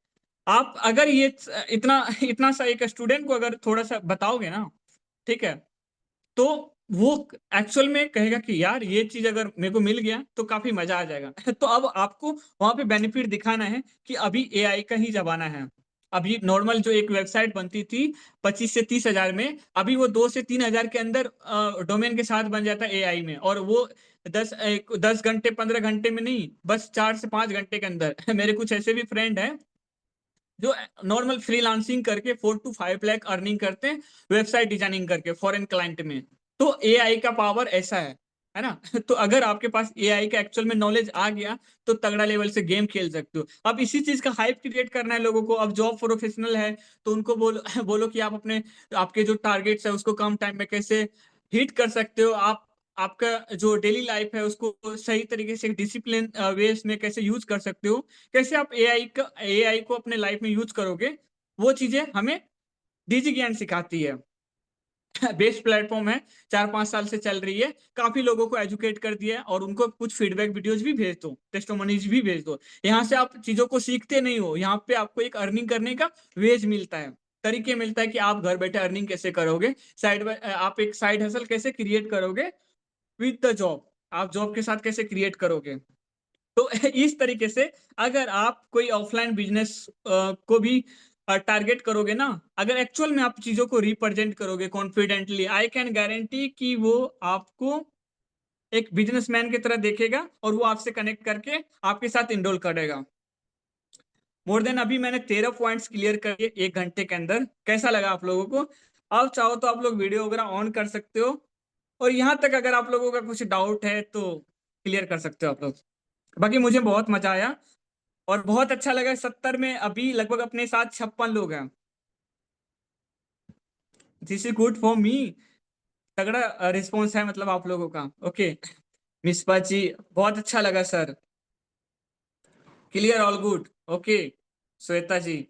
आप अगर ये इतना इतना सा एक स्टूडेंट को अगर थोड़ा सा बताओगे ना, ठीक है, तो वो एक्चुअल में कहेगा कि यार ये चीज अगर मेरे को मिल गया तो काफी मजा आ जाएगा। तो अब आपको वहां पे बेनिफिट दिखाना है कि अभी एआई का ही जमाना है। अभी नॉर्मल जो एक वेबसाइट बनती थी 25 से 30 हजार में, अभी वो 2 से 3 हजार के अंदर डोमेन के साथ बन जाता है एआई में। और वो 10 घंटे 15 घंटे में नहीं, बस 4 से 5 घंटे के अंदर। मेरे कुछ ऐसे भी फ्रेंड हैं जो नॉर्मल फ्रीलांसिंग करके 4 to 5 लाख अर्निंग करते हैं, वेबसाइट डिजाइनिंग करके फॉरेन क्लाइंट में। तो एआई का पावर ऐसा है ना। तो अगर आपके पास एआई का एक्चुअल में नॉलेज आ गया तो तगड़ा लेवल से गेम खेल सकते हो। अब इसी चीज का हाइप क्रिएट करना है लोगों को। अब जॉब प्रोफेशनल है तो उनको बोलो बोलो कि आप अपने आपके जो टारगेट्स है उसको कम टाइम में कैसे हिट कर सकते हो। आप आपका जो डेली लाइफ है उसको सही तरीके से डिसिप्लिन वेज में कैसे यूज कर सकते हो, कैसे आप एआई को अपने लाइफ में यूज करोगे, वो चीजें हमें डीजी ज्ञान सिखाती है। बेस्ट प्लेटफॉर्म है, 4-5 साल से चल रही है, काफी लोगों को एजुकेट कर दिया है, और उनको कुछ फीडबैक वीडियोज भी भेज दो, टेस्टिमोनीज भी भेज दो। यहाँ से आप चीजों को सीखते नहीं हो, यहाँ पे आपको एक अर्निंग करने का वेज मिलता है, तरीके मिलता है कि आप घर बैठे अर्निंग कैसे करोगे, साइड बाय आप एक साइड हसल कैसे क्रिएट करोगे विद द जॉब, आप जॉब के साथ कैसे क्रिएट करोगे। तो इस तरीके से अगर आप कोई ऑफलाइन बिजनेस को भी टारगेट करोगे ना, अगर एक्चुअल में आप चीजों को रिप्रेजेंट करोगे कॉन्फिडेंटली, आई कैन गारंटी कि वो आपको एक बिजनेसमैन की तरह देखेगा, और वो आपसे कनेक्ट करके आपके साथ इनरोल करेगा। मोर देन अभी मैंने 13 पॉइंट्स क्लियर करे 1 घंटे के अंदर। कैसा लगा आप लोगों को? आप चाहो तो आप लोग वीडियो वगैरह ऑन कर सकते हो, और यहाँ तक अगर आप लोगों का कुछ डाउट है तो क्लियर कर सकते हो आप लोग। बाकी मुझे बहुत मजा आया, और बहुत अच्छा लगा। 70 में अभी लगभग अपने साथ 56 लोग हैं। This is good for me. तगड़ा रिस्पॉन्स है मतलब आप लोगों का। ओके मिसपा जी, बहुत अच्छा लगा sir. Clear, all good. Okay Shweta ji,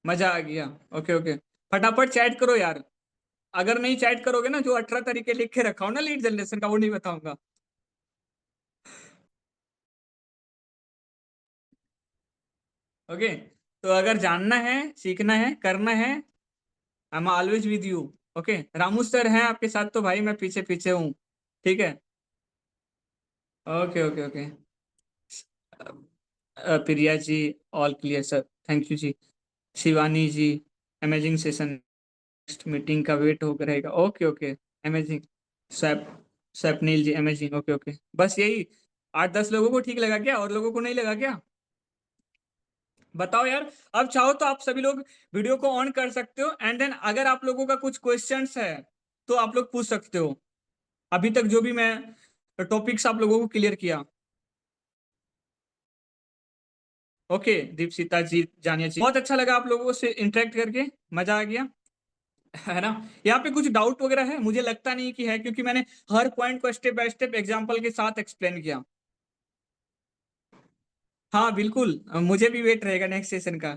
मजा आ गया। ओके ओके, फटाफट चैट करो यार। अगर नहीं चैट करोगे ना, जो 18 तरीके लिख के रखा हो ना लीड जनरेशन का, वो नहीं बताऊंगा। ओके, तो अगर जानना है, सीखना है, करना है, I am always with you. Okay, Ramu sir हैं आपके साथ तो भाई मैं पीछे पीछे हूँ। ठीक है। Okay okay okay. Priya ji, all clear sir, thank you जी। Shivani ji, amazing session, next meeting का वेट हो रहेगा, okay okay, amazing. Swap Swapnil ji, amazing, okay okay. बस यही 8-10 लोगों को ठीक लगा क्या, और लोगों को नहीं लगा क्या? बताओ यार। अब चाहो तो आप सभी लोग वीडियो को ऑन कर सकते हो, एंड देन अगर आप लोगों का कुछ क्वेश्चंस है तो आप लोग पूछ सकते हो, अभी तक जो भी मैं टॉपिक्स आप लोगों को क्लियर किया। ओके, दीपशिता जी, जानिया जी, बहुत अच्छा लगा आप लोगों से इंटरेक्ट करके, मजा आ गया, है ना? यहाँ पे कुछ डाउट वगैरह है? मुझे लगता नहीं कि है, क्योंकि मैंने हर पॉइंट को स्टेप बाय स्टेप एग्जांपल के साथ एक्सप्लेन किया। हाँ बिल्कुल, मुझे भी वेट रहेगा नेक्स्ट सेशन का।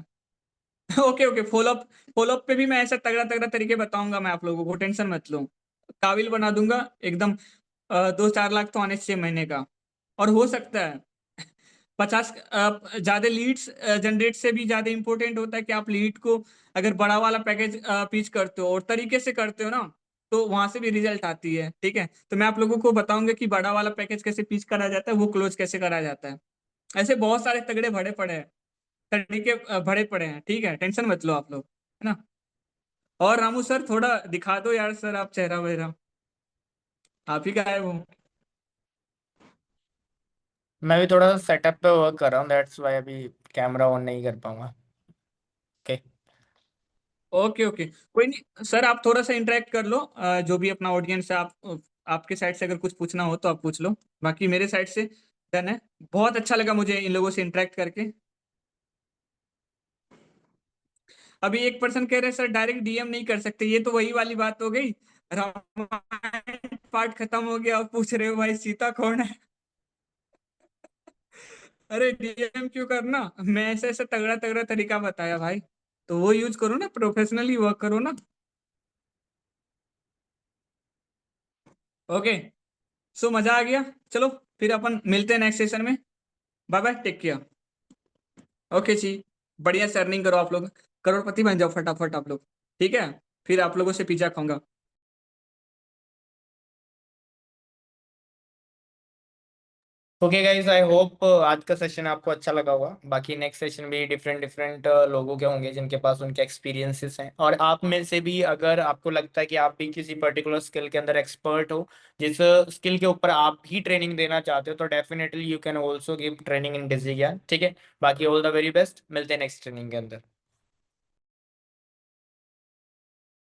ओके ओके, फॉलोअप पे भी मैं ऐसा तगड़ा तगड़ा तरीके बताऊंगा मैं आप लोगों को, टेंशन मत लो। काबिल बना दूंगा एकदम। 2-4 लाख तो आने चाहिए महीने का। और हो सकता है 50 ज्यादा लीड्स जनरेट से भी ज्यादा इंपॉर्टेंट होता है कि आप लीड को अगर बड़ा वाला पैकेज पिच करते हो और तरीके से करते हो ना, तो वहां से भी रिजल्ट आती है। ठीक है, तो मैं आप लोगों को बताऊंगा कि बड़ा वाला पैकेज कैसे पिच करा जाता है, वो क्लोज कैसे करा जाता है। ऐसे बहुत सारे तगड़े भरे पड़े हैं, तरीके भरे पड़े हैं। ठीक है, टेंशन मत लो आप लोग, है ना? और रामू सर, थोड़ा दिखा दो यार सर, आप चेहरा वेहरा, आप ही का है वो। मैं भी थोड़ा सा सेटअप पे वर्क कर रहा हूँ, दैट्स वाई अभी कैमरा ऑन नहीं कर पाऊंगा। ओके। ओके ओके, कोई नहीं सर, आप थोड़ा सा इंटरेक्ट कर लो, जो भी अपना ऑडियंस है, आपके साइड से अगर कुछ पूछना हो तो आप पूछ लो, बाकी मेरे साइड से डन है। बहुत अच्छा लगा मुझे इन लोगों से इंटरेक्ट करके। अभी एक पर्सन कह रहे हैं सर डायरेक्ट डीएम नहीं कर सकते, ये तो वही वाली बात हो गई, रामायण पार्ट खत्म हो गया और पूछ रहे हो भाई सीता कौन है। अरे डीएम क्यों करना, मैं ऐसे ऐसे तगड़ा तगड़ा तरीका बताया भाई, तो वो यूज करो ना, प्रोफेशनली वर्क करो ना। ओके, सो मजा आ गया। चलो फिर अपन मिलते हैं नेक्स्ट सेशन में। Bye bye, take care. Okay जी, बढ़िया से अर्निंग करो आप लोग, करोड़पति बन जाओ फटाफट आप लोग। ठीक है, फिर आप लोगों से पिज्जा खाऊंगा। ओके गाइस, आई होप आज का सेशन आपको अच्छा लगा होगा। बाकी नेक्स्ट सेशन भी डिफरेंट डिफरेंट लोगों के होंगे जिनके पास उनके एक्सपीरियंसेस हैं, और आप में से भी अगर आपको लगता है कि आप भी किसी पर्टिकुलर स्किल के अंदर एक्सपर्ट हो, जिस स्किल के ऊपर आप भी ट्रेनिंग देना चाहते हो, तो definitely you can also give training in डिजिज्ञान। ठीक है, बाकी ऑल द वेरी बेस्ट, मिलते हैं नेक्स्ट ट्रेनिंग के अंदर।